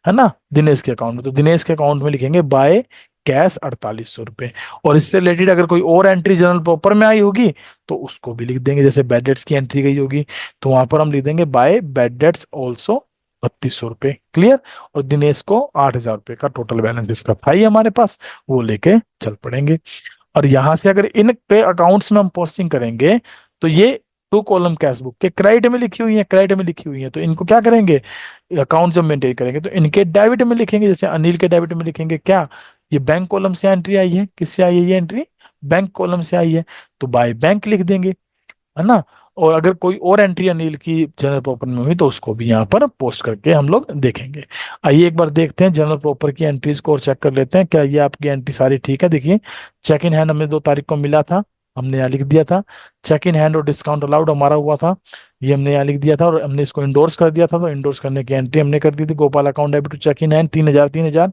है ना, दिनेश के अकाउंट में, तो दिनेश के अकाउंट में लिखेंगे बाय कैश 4800 रुपये। और इससे रिलेटेड अगर कोई और एंट्री जनरल प्रॉपर में आई होगी तो उसको भी लिख देंगे, जैसे बैड डेट्स की एंट्री गई होगी तो वहां पर हम लिख देंगे बाय बैड डेट्स ऑल्सो 3200 रुपये। क्लियर। और दिनेश को 8000 रुपये का टोटल बैलेंस इसका था ही हमारे पास, वो लेके चल पड़ेंगे। और यहां से अगर इन पे अकाउंट्स में हम पोस्टिंग करेंगे तो ये टू कॉलम कैश बुक के क्रेडिट में लिखी हुई है, क्रेडिट में लिखी हुई है, तो इनको क्या करेंगे, अकाउंट जब मेंटेन करेंगे तो इनके डेबिट में लिखेंगे। जैसे अनिल के डेबिट में लिखेंगे क्या, ये बैंक कॉलम से एंट्री आई है, किससे आई है ये एंट्री, बैंक कॉलम से आई है, तो बाय बैंक लिख देंगे, है ना। और अगर कोई और एंट्री अनिल की जनरल प्रॉपर में हुई तो उसको भी यहाँ पर पोस्ट करके हम लोग देखेंगे। आइए एक बार देखते हैं जनरल प्रॉपर की एंट्रीज को और चेक कर लेते हैं क्या ये आपकी एंट्री सारी ठीक है। देखिए चेक इन हैंड हमें 2 तारीख को मिला था, हमने यहाँ लिख दिया था। चेक इन हैंड और डिस्काउंट अलाउड हमारा हुआ था, ये हमने यहाँ लिख दिया था और हमने इसको इंडोर्स कर दिया था, तो इंडोर्स करने की एंट्री हमने कर दी थी। Gopal account debit to check in hand 3000 3000।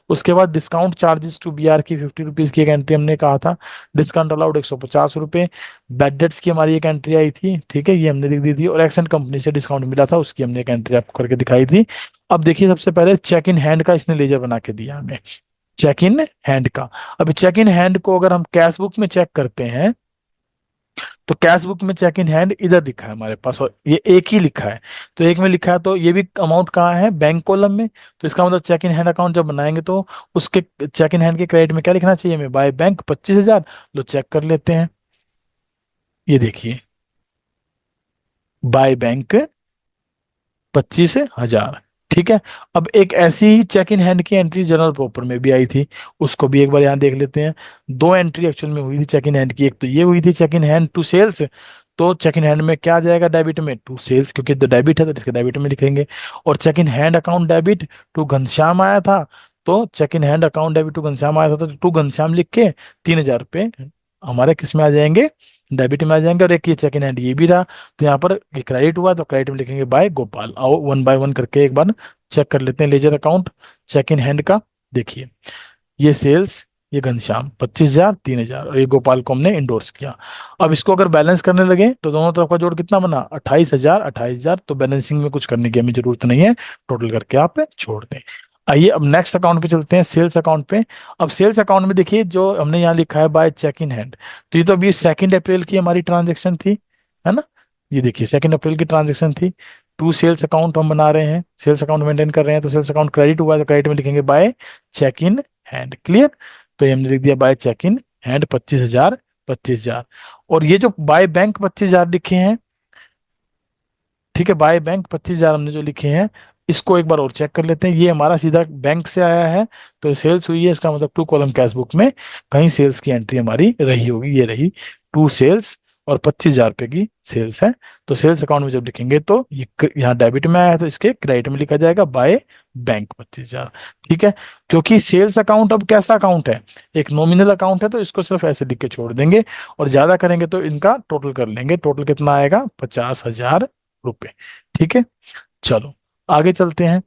उसके बाद discount charges to B R की 50 रुपीज की एक एंट्री हमने कहा था, डिस्काउंट अलाउड 150 रुपये। बैड डेट्स की हमारी एक एंट्री आई थी, ठीक है, ये हमने लिख दी थी। और एक्सेंट कंपनी से डिस्काउंट मिला था, उसकी हमने एक एंट्री आपको करके दिखाई थी। अब देखिए सबसे पहले चेक इन हैंड का इसने लेजर बना के दिया हमें, चेक इन हैंड का। अभी चेक इन हैंड को अगर हम कैश बुक में चेक करते हैं तो कैश बुक में चेक इन हैंड इधर लिखा है हमारे पास और ये एक ही लिखा है, तो एक में लिखा है तो ये भी अमाउंट कहाँ है, बैंक कॉलम में। तो इसका मतलब चेक इन हैंड अकाउंट जब बनाएंगे तो उसके चेक इन हैंड के क्रेडिट में क्या लिखना चाहिए हमें, बाय बैंक 25,000। लो चेक कर लेते हैं, ये देखिए बाय बैंक 25,000। ठीक है। अब एक ऐसी ही चेक इन हैंड की एंट्री जनरल प्रॉपर में भी आई थी, उसको भी एक बार यहाँ देख लेते हैं। 2 एंट्री एक्चुअल में हुई थी चेक इन हैंड की, एक तो ये हुई थी check in hand to sales, तो चेक इन हैंड में क्या आ जाएगा डेबिट में, टू सेल्स, क्योंकि तो डेबिट है तो इसके डेबिट में लिखेंगे। और check in hand account debit to Ghanshyam आया था, तो check in hand account debit to Ghanshyam आया था तो टू घनश्याम लिख के 3000 रुपये हमारे किस में आ जाएंगे, डेबिट में आ जाएंगे। और एक ये चेक इन हैंड ये भी रहा, तो यहाँ पर ये क्रेडिट हुआ तो क्रेडिट में लिखेंगे बाय गोपाल। आओ वन बाय वन करके एक बार चेक कर लेते हैं ledger account check in hand का। देखिए ये सेल्स, ये घनश्याम 25,000 3,000 और ये गोपाल को हमने इंडोर्स किया। अब इसको अगर बैलेंस करने लगे तो दोनों तरफ का जोड़ कितना बना, 28,000 28,000। तो बैलेंसिंग में कुछ करने की हमें जरूरत नहीं है, टोटल करके आप छोड़ दें। आइए अब नेक्स्ट अकाउंट पे चलते हैं, सेल्स अकाउंट पे। अब सेल्स अकाउंट में देखिए जो हमने यहाँ लिखा है बाय चेक इन हैंड, तो ये तो अभी 2 अप्रैल की हमारी ट्रांजेक्शन थी, है ना। ये देखिए 2 अप्रैल की ट्रांजेक्शन थी। टू सेल्स अकाउंट हम बना रहे हैं, सेल्स अकाउंट मेंटेन कर रहे हैं, तो सेल्स अकाउंट क्रेडिट हुआ है तो क्रेडिट में लिखेंगे by check in hand. Clear. तो ये हमने लिख दिया बाय चेक इन हैंड 25,000 25,000। और ये जो बाय बैंक 25,000 लिखे हैं, ठीक है, बाय बैंक 25,000 हमने जो लिखे हैं इसको एक बार और चेक कर लेते हैं। ये हमारा सीधा बैंक से आया है तो सेल्स हुई है, इसका मतलब टू कॉलम कैश बुक में कहीं सेल्स की एंट्री हमारी रही होगी, ये रही टू सेल्स और 25,000 रुपये की सेल्स है। तो सेल्स अकाउंट में जब लिखेंगे तो ये यहाँ डेबिट में आया है तो इसके क्रेडिट में लिखा जाएगा बाय बैंक 25,000। ठीक है। क्योंकि सेल्स अकाउंट अब कैसा अकाउंट है, एक नॉमिनल अकाउंट है तो इसको सिर्फ ऐसे लिख के छोड़ देंगे, और ज्यादा करेंगे तो इनका टोटल कर लेंगे। टोटल कितना आएगा, 50,000 रुपये। ठीक है। चलो आगे चलते हैं।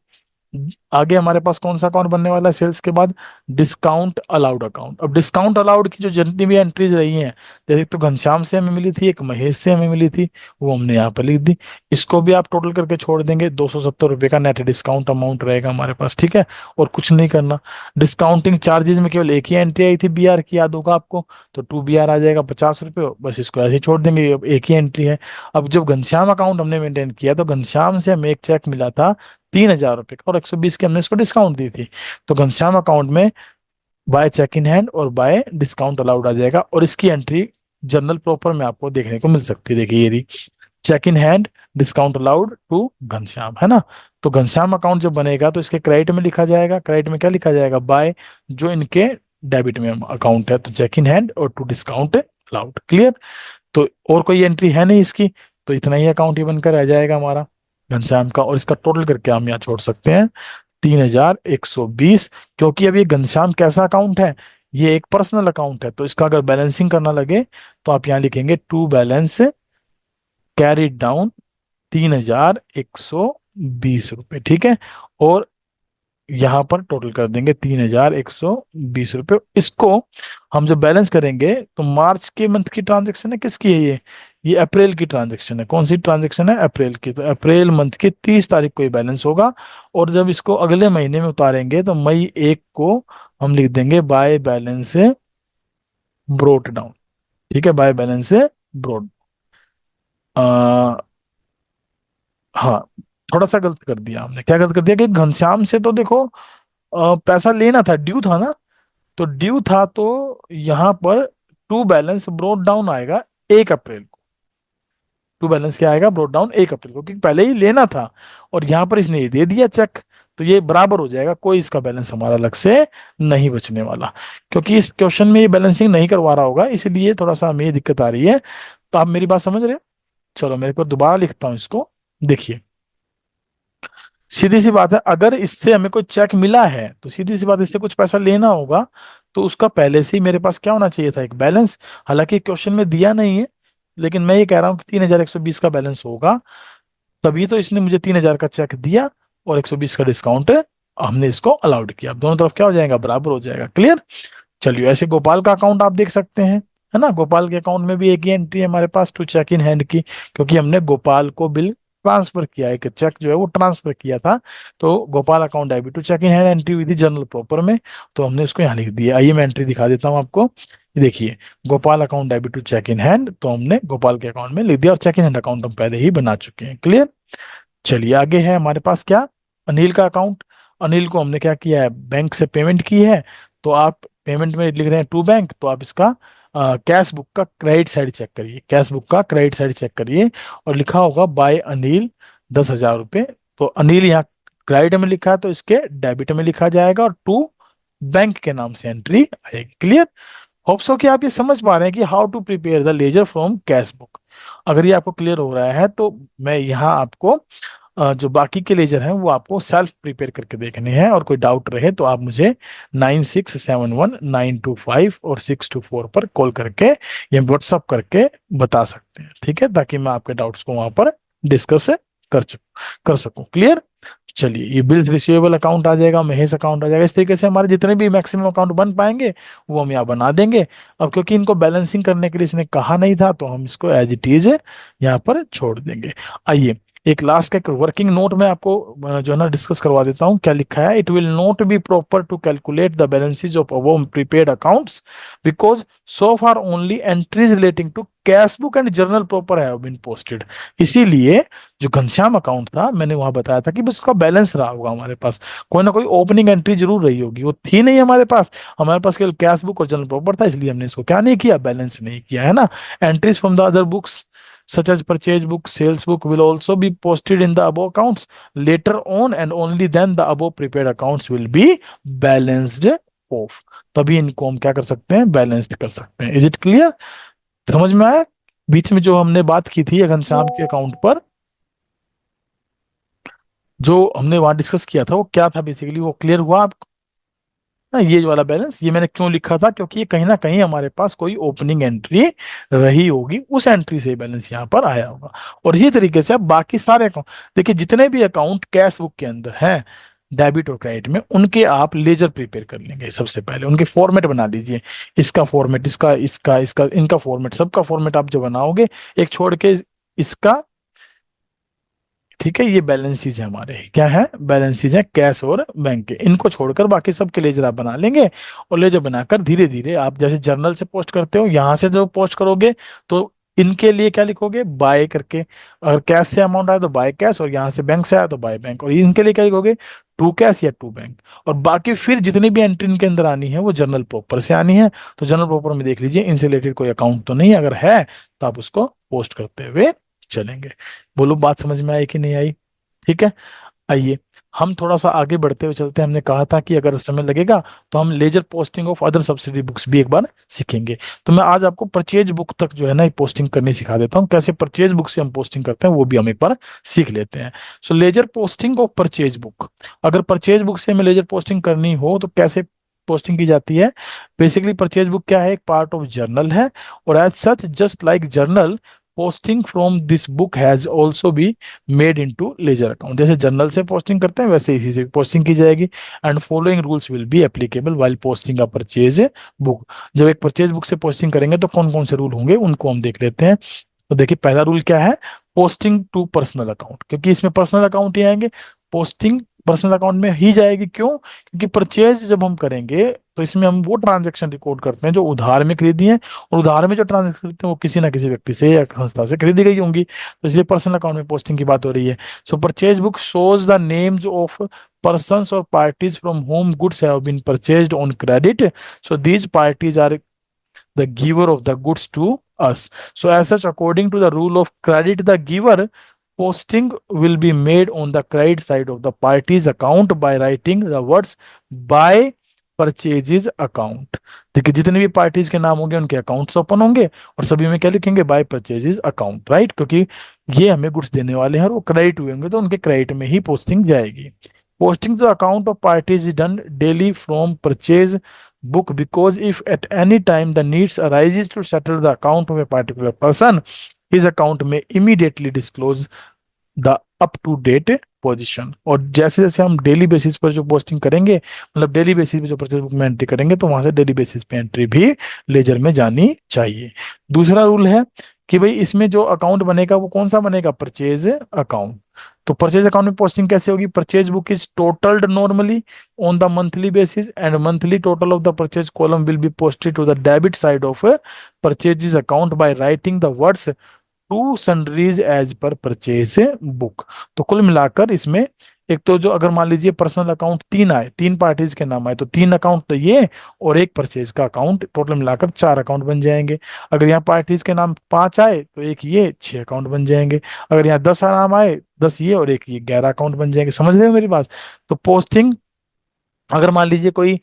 आगे हमारे पास कौन सा अकाउंट बनने वाला है सेल्स के बाद, डिस्काउंट अलाउड अकाउंट। अब डिस्काउंट अलाउड की जो जितनी भी एंट्रीज रही हैं, जैसे तो घनश्याम से हमें मिली थी, एक महेश से हमें मिली थी, वो हमने यहाँ पर लिख दी। इसको भी आप टोटल करके छोड़ देंगे, 270 रुपये का नेट डिस्काउंट अमाउंट रहेगा हमारे पास। ठीक है। और कुछ नहीं करना। डिस्काउंटिंग चार्जेस में केवल एक ही एंट्री आई थी बी आर की, याद होगा आपको, तो टू बी आर आ जाएगा 50 रुपये, बस इसको ऐसे ही छोड़ देंगे, अब एक ही एंट्री है। अब जब घनश्याम अकाउंट हमने मेंटेन किया तो घनश्याम से हमें एक चेक मिला था 3,000 रुपये का और 120 की हमने इसको डिस्काउंट दी थी, तो घनश्याम अकाउंट में बाय चेक इन हैंड और बाय डिस्काउंट अलाउड आ जाएगा। और इसकी एंट्री जनरल प्रॉपर में आपको देखने को मिल सकती है। देखिए ये रही check in hand discount allowed to Ghanshyam, है ना। तो घनश्याम अकाउंट जब बनेगा तो इसके क्रेडिट में लिखा जाएगा, क्रेडिट में क्या लिखा जाएगा, बाय जो इनके डेबिट में अकाउंट है, तो चेक इन हैंड और टू डिस्काउंट अलाउड। क्लियर। तो और कोई एंट्री है नहीं इसकी, तो इतना ही अकाउंट ही बनकर रह जाएगा हमारा। घनश्याम का, और इसका टोटल करके हम यहाँ छोड़ सकते हैं 3120। क्योंकि अब ये घनश्याम कैसा अकाउंट है, ये एक पर्सनल अकाउंट है, तो इसका अगर बैलेंसिंग करना लगे तो आप यहाँ लिखेंगे टू बैलेंस कैरिड डाउन 3120 रुपये, ठीक है। और यहाँ पर टोटल कर देंगे 3120 रुपये। इसको हम जब बैलेंस करेंगे तो मार्च के मंथ की ट्रांजेक्शन है, किसकी है ये अप्रैल की ट्रांजेक्शन है। कौन सी ट्रांजेक्शन है, अप्रैल की। तो अप्रैल मंथ की 30 तारीख को ये बैलेंस होगा। और जब इसको अगले महीने में उतारेंगे तो मई 1 को हम लिख देंगे बाय बैलेंस ब्रोट डाउन, ठीक है, बाय बैलेंस ब्रोट। हाँ, थोड़ा सा गलत कर दिया हमने। क्या गलत कर दिया कि घनश्याम से तो देखो पैसा लेना था, ड्यू था ना, तो ड्यू था तो यहाँ पर टू बैलेंस ब्रोट डाउन आएगा 1 अप्रैल को। टू बैलेंस क्या आएगा, ब्रोट डाउन 1 अप्रैल को, क्योंकि पहले ही लेना था और यहाँ पर इसने ये दे दिया चेक, तो ये बराबर हो जाएगा, कोई इसका बैलेंस हमारा अलग से नहीं बचने वाला। क्योंकि इस क्वेश्चन में ये बैलेंसिंग नहीं करवा रहा होगा, इसलिए थोड़ा सा हमें ये दिक्कत आ रही है। तो आप मेरी बात समझ रहे हो। चलो मेरे को दोबारा लिखता हूँ इसको। देखिए, सीधी सी बात है, अगर इससे हमें कोई चेक मिला है तो सीधी सी बात, इससे कुछ पैसा लेना होगा तो उसका पहले से ही मेरे पास क्या होना चाहिए था, एक बैलेंस। हालांकि क्वेश्चन में दिया नहीं है, लेकिन मैं ये कह रहा हूँ कि 3120 का बैलेंस होगा, तभी तो इसने मुझे 3000 का चेक दिया और 120 का डिस्काउंट हमने इसको अलाउड किया। अब दोनों तरफ क्या हो जाएगा, बराबर हो जाएगा। क्लियर। चलिए, ऐसे गोपाल का अकाउंट आप देख सकते हैं, है ना। गोपाल के अकाउंट में भी एक ही एंट्री है हमारे पास, टू चेक इन हैंड की, क्योंकि हमने गोपाल को बिल ट्रांसफर किया, एक चेक जो है वो ट्रांसफर किया था। तो Gopal account debit to check in hand entry हुई थी जर्नल प्रॉपर में, तो हमने उसको यहाँ लिख दिया। आइए मैं एंट्री दिखा देता हूँ आपको। ये देखिए, Gopal account debit to check in hand, तो हमने गोपाल के अकाउंट में लिख दिया, और चेक इन हैंड अकाउंट हम पहले ही बना चुके हैं। क्लियर। चलिए आगे है हमारे पास क्या, अनिल का अकाउंट। अनिल को हमने क्या किया है, बैंक से पेमेंट की है, तो आप पेमेंट में लिख रहे हैं टू बैंक, तो आप इसका कैश बुक का क्रेडिट साइड चेक करिए, कैश बुक का क्रेडिट साइड चेक करिए, और लिखा होगा बाय अनिल 10,000 रुपये। तो अनिल यहाँ क्रेडिट में लिखा है, तो इसके डेबिट में लिखा जाएगा, और टू बैंक के नाम से एंट्री आएगी। क्लियर। होप सो कि आप ये समझ पा रहे हैं कि how to prepare the ledger from cash book. अगर ये आपको क्लियर हो रहा है तो मैं यहाँ आपको जो बाकी के लेजर हैं वो आपको सेल्फ प्रिपेयर करके देखने हैं, और कोई डाउट रहे तो आप मुझे 9671 925 और 624 पर कॉल करके या व्हाट्सअप करके बता सकते हैं, ठीक है, ताकि मैं आपके डाउट्स को वहां पर डिस्कस कर सकूं। क्लियर। चलिए, ये बिल्स रिसीवेबल अकाउंट आ जाएगा, महेश अकाउंट आ जाएगा। इस तरीके से हमारे जितने भी मैक्सिमम अकाउंट बन पाएंगे वो हम यहाँ बना देंगे। अब क्योंकि इनको बैलेंसिंग करने के लिए इसने कहा नहीं था, तो हम इसको एज इट इज यहाँ पर छोड़ देंगे। आइए, एक लास्ट का एक वर्किंग नोट में आपको जो है ना डिस्कस करवा देता हूँ। क्या लिखा है, it will not be proper to calculate the balances of above prepaid accounts because so far only entries relating to cash book and journal proper have been posted. इसीलिए जो घनश्याम अकाउंट था, मैंने वहां बताया था कि बस उसका बैलेंस रहा होगा हमारे पास, कोई ना कोई ओपनिंग एंट्री जरूर रही होगी, वो थी नहीं हमारे पास। हमारे पास केवल कैश बुक और जनरल प्रॉपर था, इसलिए हमने इसको क्या नहीं किया, बैलेंस नहीं किया, है ना। Entries from the other books such as purchase book, sales book will also be posted in the above accounts later on, and only then the above prepared accounts will be balanced off। तभी इनको हम क्या कर सकते हैं, balanced कर सकते हैं। इज इट क्लियर, समझ में आया। बीच में जो हमने बात की थी घनश्याम के अकाउंट पर, जो हमने वहां डिस्कस किया था वो क्या था बेसिकली, वो क्लियर हुआ आपको ना। ये वाला बैलेंस ये मैंने क्यों लिखा था, क्योंकि ये कहीं ना कहीं हमारे पास कोई ओपनिंग एंट्री रही होगी, उस एंट्री से बैलेंस यहाँ पर आया होगा। और इसी तरीके से अब बाकी सारे अकाउंट देखिए, जितने भी अकाउंट कैश बुक के अंदर हैं डेबिट और क्रेडिट में, उनके आप लेजर प्रिपेयर कर लेंगे। सबसे पहले उनके फॉर्मेट बना लीजिए, इसका फॉर्मेट, इसका इसका इसका इनका फॉर्मेट, सबका फॉर्मेट आप जो बनाओगे, एक छोड़ के इसका, ठीक है। ये बैलेंसेज है हमारे, क्या है, बैलेंसेज है कैश और बैंक के, इनको छोड़कर बाकी सब के लेजर आप बना लेंगे। और लेजर बनाकर धीरे धीरे आप जैसे जर्नल से पोस्ट करते हो, यहां से जो पोस्ट करोगे तो इनके लिए क्या लिखोगे, बाय करके। अगर कैश से अमाउंट आया तो बाय कैश, और यहाँ से बैंक से आया तो बाय बैंक। और इनके लिए क्या लिखोगे, टू कैश या टू बैंक। और बाकी फिर जितनी भी एंट्री इनके अंदर आनी है वो जनरल प्रॉपर से आनी है। तो जनरल प्रॉपर में देख लीजिए इनसे रिलेटेड कोई अकाउंट तो नहीं, अगर है तो आप उसको पोस्ट करते हुए चलेंगे। बोलो बात समझ में आई कि नहीं आई, ठीक है। आइए, हम थोड़ा सा आगे बढ़ते हुए चलते हैं। हमने कहा था कि अगर समय लगेगा तो हम laser posting of other subsidy books भी एक बार सीखेंगे। तो मैं आज आपको परचेज बुक तक जो है ना पोस्टिंग करनी सिखा देता हूँ। कैसे परचेज बुक से हम पोस्टिंग करते हैं वो भी हम एक बार सीख लेते हैं। So ledger posting of purchase book, अगर परचेज बुक से हमें लेजर पोस्टिंग करनी हो तो कैसे पोस्टिंग की जाती है? बेसिकली परचेज बुक क्या है? एक पार्ट ऑफ जर्नल है, और as such just like journal, posting from this book has also be made into ledger account. जैसे जर्नल से पोस्टिंग करते हैं वैसे इसी से पोस्टिंग की जाएगी। And following rules will be applicable while posting a purchase book. जब एक परचेज बुक से पोस्टिंग करेंगे तो कौन कौन से रूल होंगे उनको हम देख लेते हैं। तो देखिए पहला रूल क्या है? पोस्टिंग टू पर्सनल अकाउंट, क्योंकि इसमें पर्सनल अकाउंट ही आएंगे। पोस्टिंग पर्सनल अकाउंट में ही जाएगी, क्यों? क्योंकि परचेज जब हम करेंगे तो इसमें हम वो ट्रांजैक्शन रिकॉर्ड करते हैं जो उधार में खरीदी है, और उधार में जो ट्रांजैक्शन खरीदते हैं वो किसी ना किसी व्यक्ति से या संस्था से खरीदी गई होंगी, तो इसलिए पर्सनल अकाउंट में पोस्टिंग की बात हो रही है। सो purchase book shows the names of persons or parties from whom goods have been purchased on credit. So these parties are the giver of the goods to us. So as such, according to the rule of credit the giver, posting will be made on the credit side of the party's account by writing the words by purchases account. देखिए जितने भी parties के नाम होंगे उनके accounts open होंगे, और सभी में क्या लिखेंगे? By purchases account, right? क्योंकि ये हमें गुड्स देने वाले हैं और वो क्रेडिट हुए होंगे तो उनके क्रेडिट में ही पोस्टिंग जाएगी। Posting to the account of parties is done daily from purchase book, because if at any time the needs arises to settle the account of a particular person, his account may immediately disclose the up to date position. और जैसे जैसे हम daily basis पर जो posting करेंगे, मतलब daily basis पे जो परचेज बुक में एंट्री करेंगे, तो वहां से डेली बेसिस पे एंट्री भी लेजर में जानी चाहिए। दूसरा रूल है कि भाई इसमें जो अकाउंट बनेगा वो कौन सा बनेगा? Purchase account. तो परचेज अकाउंट में पोस्टिंग कैसे होगी? Purchase book is totalled normally on the monthly basis, and monthly total of the purchase column will be posted to the debit side of purchase account by writing the words to sundries as per purchase book. तो कुल मिलाकर इसमें एक तो जो अगर मान लीजिए पर्सनल अकाउंट तीन आए, तीन पार्टीज के नाम आए, तो तीन अकाउंट तो ये और एक परचेज का अकाउंट, टोटल मिलाकर चार अकाउंट बन जाएंगे। अगर यहाँ पार्टीज के नाम पांच आए तो एक ये, छह अकाउंट बन जाएंगे। अगर यहाँ 10 नाम आए, 10 ये और एक ये, 11 अकाउंट बन जाएंगे। समझ रहे हो मेरी बात? तो पोस्टिंग, अगर मान लीजिए कोई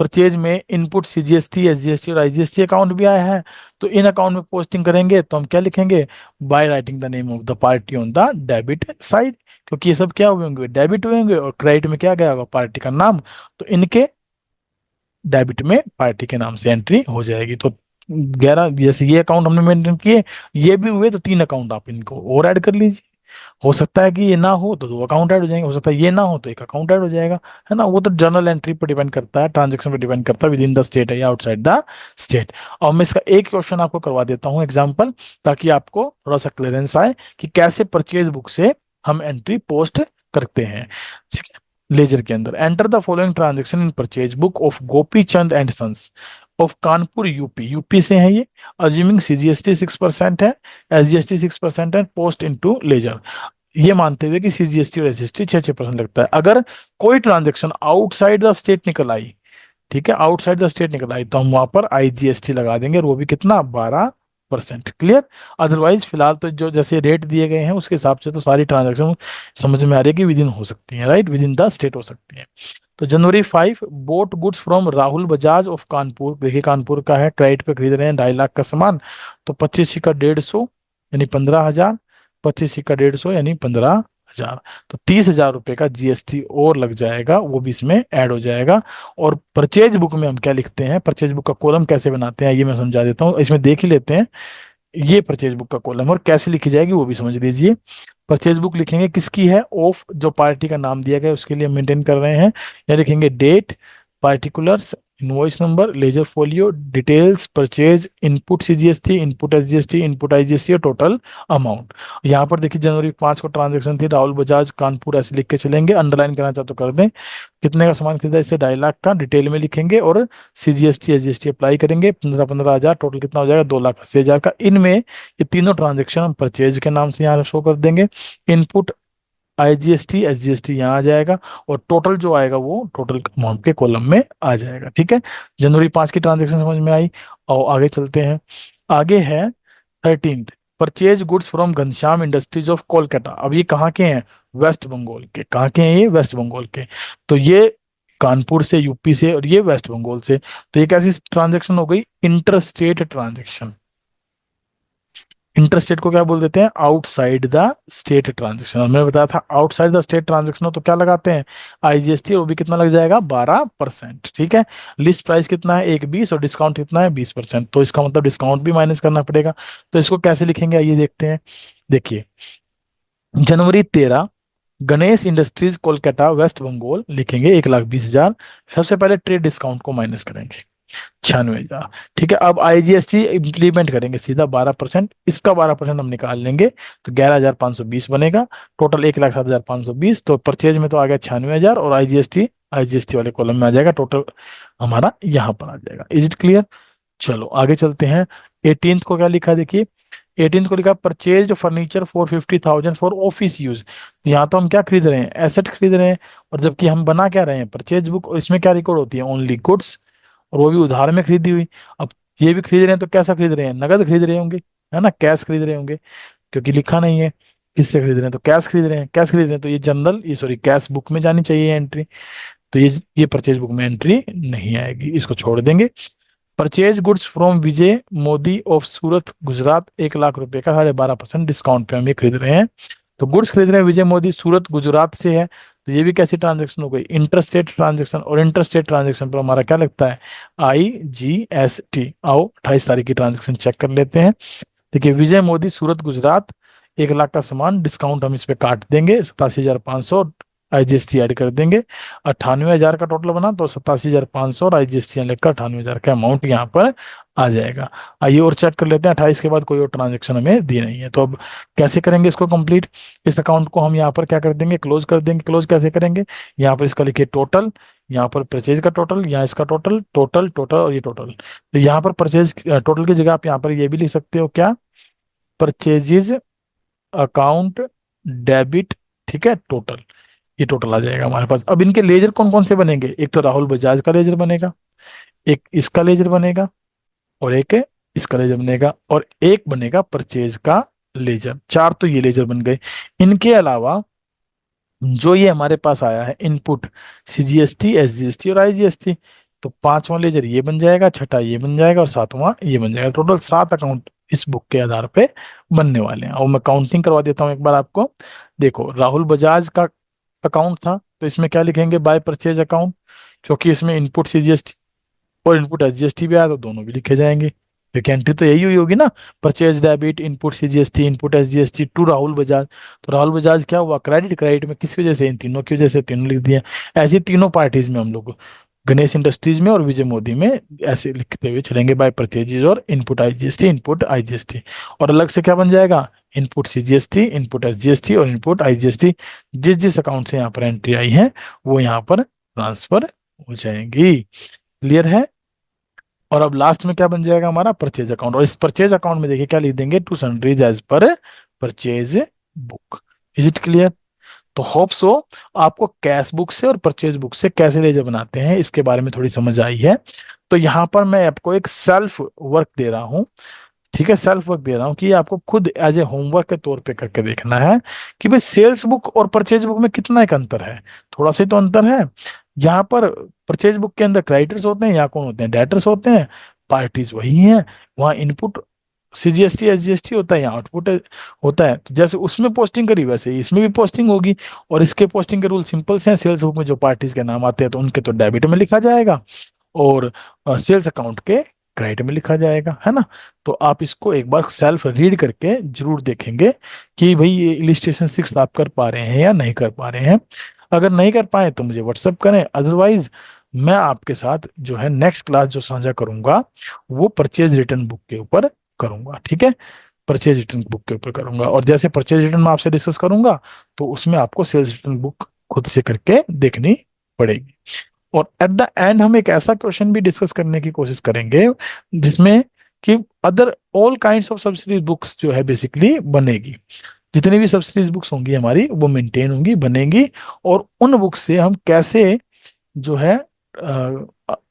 परचेज में इनपुट सीजीएसटी, एसजीएसटी और आईजीएसटी अकाउंट भी आया है, तो इन अकाउंट में पोस्टिंग करेंगे तो हम क्या लिखेंगे? Bye writing the name of the party on the debit side, क्योंकि ये सब क्या हुए होंगे? डेबिट हुए होंगे, और क्रेडिट में क्या गया होगा? पार्टी का नाम। तो इनके डेबिट में पार्टी के नाम से एंट्री हो जाएगी। तो 11, जैसे ये अकाउंट हमने मेंटेन किए, ये भी हुए, तो तीन अकाउंट आप इनको और ऐड कर लीजिए। हो सकता है कि ये ना हो तो दो अकाउंट ऐड हो जाएंगे, हो सकता है ये ना हो तो एक अकाउंट ऐड हो जाएगा, है ना? वो तो जर्नल एंट्री पर डिपेंड करता है, ट्रांजेक्शन पर डिपेंड करता है, विद इन द स्टेट है या आउटसाइड द स्टेट। और मैं इसका एक क्वेश्चन आपको करवा देता हूँ एग्जाम्पल, ताकि आपको थोड़ा सा क्लियरेंस आए कि कैसे परचेज बुक से हम एंट्री पोस्ट करते हैं। ठीक है, लेजर के अंदर enter the following transaction in purchase book of Gopi Chand and sons of Kanpur UP. UP से है ये। अज्यूमिंग सीजीएसटी 6% है, एसजीएसटी 6% है, पोस्ट इनटू लेजर, ये मानते हुए कि सीजीएसटी और एसजीएसटी 6-6% लगता है। अगर कोई ट्रांजेक्शन आउटसाइड द स्टेट निकल आई, ठीक है, आउटसाइड द स्टेट निकल आई, तो हम वहां पर आईजीएसटी लगा देंगे, और वो भी कितना? 12%। क्लियर? अदरवाइज फिलहाल तो जो जैसे रेट दिए गए हैं उसके हिसाब से तो सारी ट्रांजेक्शन समझ में आ रही है कि विद इन हो सकती है, right? With in the state हो सकती है। तो जनवरी 5 boat goods from Rahul Bajaj of Kanpur. देखिए कानपुर का है, क्रेडिट पे खरीद रहे हैं 2.5 लाख का सामान, तो 25 का 150 यानी 15,000, 25 का 150 यानी 15,000, तो 30,000 रुपए का जीएसटी और लग जाएगा, वो भी इसमें ऐड हो जाएगा। और परचेज बुक में हम क्या लिखते हैं? परचेज बुक का कॉलम कैसे बनाते हैं ये मैं समझा देता हूँ, इसमें देख ही लेते हैं। ये परचेज बुक का कॉलम और कैसे लिखी जाएगी वो भी समझ लीजिए। परचेज बुक लिखेंगे किसकी है? ऑफ जो पार्टी का नाम दिया गया उसके लिए मेंटेन कर रहे हैं, या लिखेंगे date, particulars, invoice number, ledger folio, details, purchase, input CGST, input SGST, input IGST और टोटल अमाउंट। यहाँ पर देखिए जनवरी 5 को ट्रांजेक्शन थी राहुल बजाज कानपुर, ऐसे लिख के चलेंगे, अंडरलाइन करना चाहते तो कर दें। कितने का सामान खरीदा? इससे 2.5 लाख का डिटेल में लिखेंगे, और सीजीएसटी एसजीएसटी अप्लाई करेंगे, 15,000, टोटल कितना हो जाएगा? 2,80,000 का। इनमें ये तीनों ट्रांजेक्शन हम परचेज के नाम से यहाँ शो कर देंगे। इनपुट आईजीएसटी एसजीएसटी यहाँ आ जाएगा, और टोटल जो आएगा वो टोटल अमाउंट के कॉलम में आ जाएगा। ठीक है, जनवरी 5 की ट्रांजेक्शन समझ में आई। और आगे चलते हैं। आगे है 13th purchase goods from Ghanshyam industries of Kolkata. अब ये कहाँ के हैं? वेस्ट बंगाल के। कहाँ के हैं ये? वेस्ट बंगाल के। तो ये कानपुर से, यूपी से, और ये वेस्ट बंगाल से। तो ये कैसी ट्रांजेक्शन हो गई? Inter state transaction. इंटरस्टेट को क्या बोल देते हैं? Outside the state transaction. और मैंने बताया था आउटसाइड द स्टेट ट्रांजेक्शन हो तो क्या लगाते हैं? आईजीएसटी। वो भी कितना लग जाएगा? 12%। ठीक है। लिस्ट प्राइस कितना है? 1,20, और डिस्काउंट कितना है? 20%। तो इसका मतलब डिस्काउंट भी माइनस करना पड़ेगा। तो इसको कैसे लिखेंगे आइए देखते हैं। देखिए, जनवरी 13, गणेश इंडस्ट्रीज कोलकाता वेस्ट बंगाल लिखेंगे 1,20,000। सबसे पहले ट्रेड डिस्काउंट को माइनस करेंगे, 96,000। ठीक है। अब आईजीएसटी इंप्लीमेंट करेंगे सीधा 12%। इसका 12% हम निकाल लेंगे तो 11,520 बनेगा। टोटल 1,07,520। तो परचेज में तो आ गया 96,000, और आईजीएसटी आईजीएसटी वाले कॉलम में आ जाएगा। टोटल हमारा यहाँ पर आ जाएगा। Is it clear? चलो आगे चलते हैं। 18th को क्या लिखा देखिए। 18th को लिखा purchase furniture for 50,000 for office use. यहाँ तो हम क्या खरीद रहे हैं? एसेट खरीद रहे हैं। और जबकि हम बना क्या रहे हैं? Purchase book. और इसमें क्या रिकॉर्ड होती है? ओनली गुड्स, और वो भी उधार में खरीदी हुई। अब ये भी खरीद रहे हैं तो कैसा खरीद रहे हैं? नगद खरीद रहे होंगे, है ना? कैश खरीद रहे होंगे, क्योंकि लिखा नहीं है किससे खरीद रहे हैं। तो कैश खरीद रहे हैं, कैश खरीद रहे हैं, तो ये जनरल, ये सॉरी, कैश बुक में जानी चाहिए एंट्री। तो ये परचेज बुक में एंट्री नहीं आएगी, इसको छोड़ देंगे। Purchase goods from Vijay Modi of Surat Gujarat, 1,00,000 रुपए का 12.5% डिस्काउंट पे हम ये खरीद रहे हैं। तो गुड्स खरीद रहे हैं विजय मोदी, सूरत गुजरात से है। तो ये भी कैसी ट्रांजेक्शन हो गई? Interstate transaction. और इंटरस्टेट ट्रांजेक्शन पर हमारा क्या लगता है? IGST। आओ 28 तारीख की ट्रांजेक्शन चेक कर लेते हैं। देखिए, विजय मोदी सूरत गुजरात, 1,00,000 का सामान, डिस्काउंट हम इस पे काट देंगे 87,500, आईजीएसटी ऐड कर देंगे। 98,000 का टोटल बना, तो 87,500 और आईजीएसटी लेकर 98,000 का अमाउंट यहाँ पर आ जाएगा। आइए और चेक कर लेते हैं। 28 के बाद कोई और ट्रांजेक्शन हमें दी नहीं है। तो अब कैसे करेंगे इसको कंप्लीट? इस अकाउंट को हम यहाँ पर क्या कर देंगे? क्लोज कर देंगे। क्लोज कैसे करेंगे? यहाँ पर इसका लिखिए टोटल, यहाँ पर परचेज का टोटल, यहाँ इसका टोटल, टोटल, टोटल, और ये टोटल। तो यहाँ पर परचेज टोटल की जगह आप यहाँ पर ये भी लिख सकते हो, क्या? Purchases account debit. ठीक है, टोटल। ये टोटल आ जाएगा हमारे पास। अब इनके लेजर कौन कौन से बनेंगे? एक तो राहुल बजाज का लेजर बनेगा, एक इसका लेजर बनेगा, और एक इसका लेजर बनेगा, और एक बनेगा परचेज का लेजर। चार तो ये लेजर बन गए। इनके अलावा जो ये हमारे पास आया है इनपुट, CGST, SGST और IGST, तो पांचवां लेजर ये बन जाएगा, छठा ये बन जाएगा, और सातवां ये बन जाएगा। टोटल 7 अकाउंट इस बुक के आधार पे बनने वाले हैं। और मैं काउंटिंग करवा देता हूँ एक बार आपको। देखो, राहुल बजाज का अकाउंट था, तो इसमें क्या लिखेंगे? बाय परचेज अकाउंट, क्योंकि इसमें इनपुट CGST और इनपुट SGST भी आया, तो दोनों भी लिखे जाएंगे, क्योंकि एंट्री तो यही हुई होगी ना। Purchase debit, input CGST, input SGST to Rahul Bajaj. तो राहुल बजाज क्या हुआ? क्रेडिट। क्रेडिट में किस वजह से? इन तीनों की वजह से, तीनों लिख दिया। ऐसी तीनों पार्टीज में हम लोग गणेश इंडस्ट्रीज में और विजय मोदी में ऐसे लिखते हुए चलेंगे, बाय परचेजेज और इनपुट IGST, इनपुट IGST। और अलग से क्या बन जाएगा? इनपुट CGST, इनपुट SGST और इनपुट IGST। जिस जिस अकाउंट से यहाँ पर एंट्री आई है वो यहाँ पर ट्रांसफर हो जाएंगी। क्लियर है? और अब लास्ट में क्या बन जाएगा हमारा? Purchase account. और इस परचेज अकाउंट में देखिए क्या लिख देंगे? To sundries as per purchase book. Is it clear? तो होप सो आपको कैश बुक से और परचेज बुक से कैसे लेजर बनाते हैं इसके बारे में थोड़ी समझ आई है। तो यहाँ पर मैं आपको एक सेल्फ वर्क दे रहा हूँ। ठीक है, सेल्फ वर्क दे रहा हूँ कि ये आपको खुद एज ए होमवर्क के तौर पे करके देखना है कि भाई सेल्स बुक और परचेज बुक में कितना एक अंतर है। थोड़ा सा ही तो अंतर है। यहाँ पर परचेज बुक के अंदर क्रेडिटर्स होते हैं, यहाँ कौन होते हैं? डेटर्स होते हैं। पार्टीज वही हैं। वहाँ इनपुट CGST SGST होता है, यहाँ आउटपुट होता है। तो जैसे उसमें पोस्टिंग करी वैसे ही इसमें भी पोस्टिंग होगी। और इसके पोस्टिंग के रूल सिंपल से हैं। सेल्स बुक में जो पार्टीज के नाम आते हैं तो उनके तो डेबिट में लिखा जाएगा, और सेल्स अकाउंट के क्रेडिट में लिखा जाएगा, है ना? तो आप इसको एक बार सेल्फ रीड करके जरूर देखेंगे कि भाई ये इलिस्ट्रेशन 6 आप कर पा रहे हैं या नहीं कर पा रहे हैं। अगर नहीं कर पाए तो मुझे व्हाट्सअप करें, अदरवाइज मैं आपके साथ जो है नेक्स्ट क्लास जो साझा करूंगा वो परचेज रिटर्न बुक के ऊपर करूंगा। ठीक है, परचेज रिटर्न बुक के ऊपर करूंगा। और जैसे परचेज रिटर्न में आपसे डिस्कस करूंगा तो उसमें आपको सेल्स रिटर्न बुक खुद से करके देखनी पड़ेगी। और एट द एंड हम एक ऐसा क्वेश्चन भी डिस्कस करने की कोशिश करेंगे जिसमें कि other all kinds of subsidies books जो है बेसिकली बनेगी। जितनी भी सब्सिडीज बुक्स होंगी हमारी वो मेंटेन होंगी, बनेंगी। और उन बुक्स से हम कैसे जो है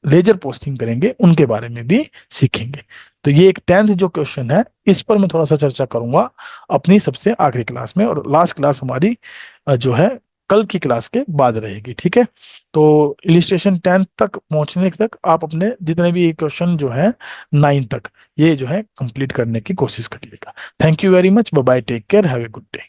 लेजर पोस्टिंग करेंगे उनके बारे में भी सीखेंगे। तो ये एक 10th जो क्वेश्चन है, इस पर मैं थोड़ा सा चर्चा करूंगा अपनी सबसे आखिरी क्लास में, और लास्ट क्लास हमारी जो है कल की क्लास के बाद रहेगी, ठीक है। तो इलिस्ट्रेशन 10 तक पहुंचने तक आप अपने जितने भी क्वेश्चन जो है 9 तक ये जो है कंप्लीट करने की कोशिश करिएगा। Thank you very much, bye bye, take care, have a good day.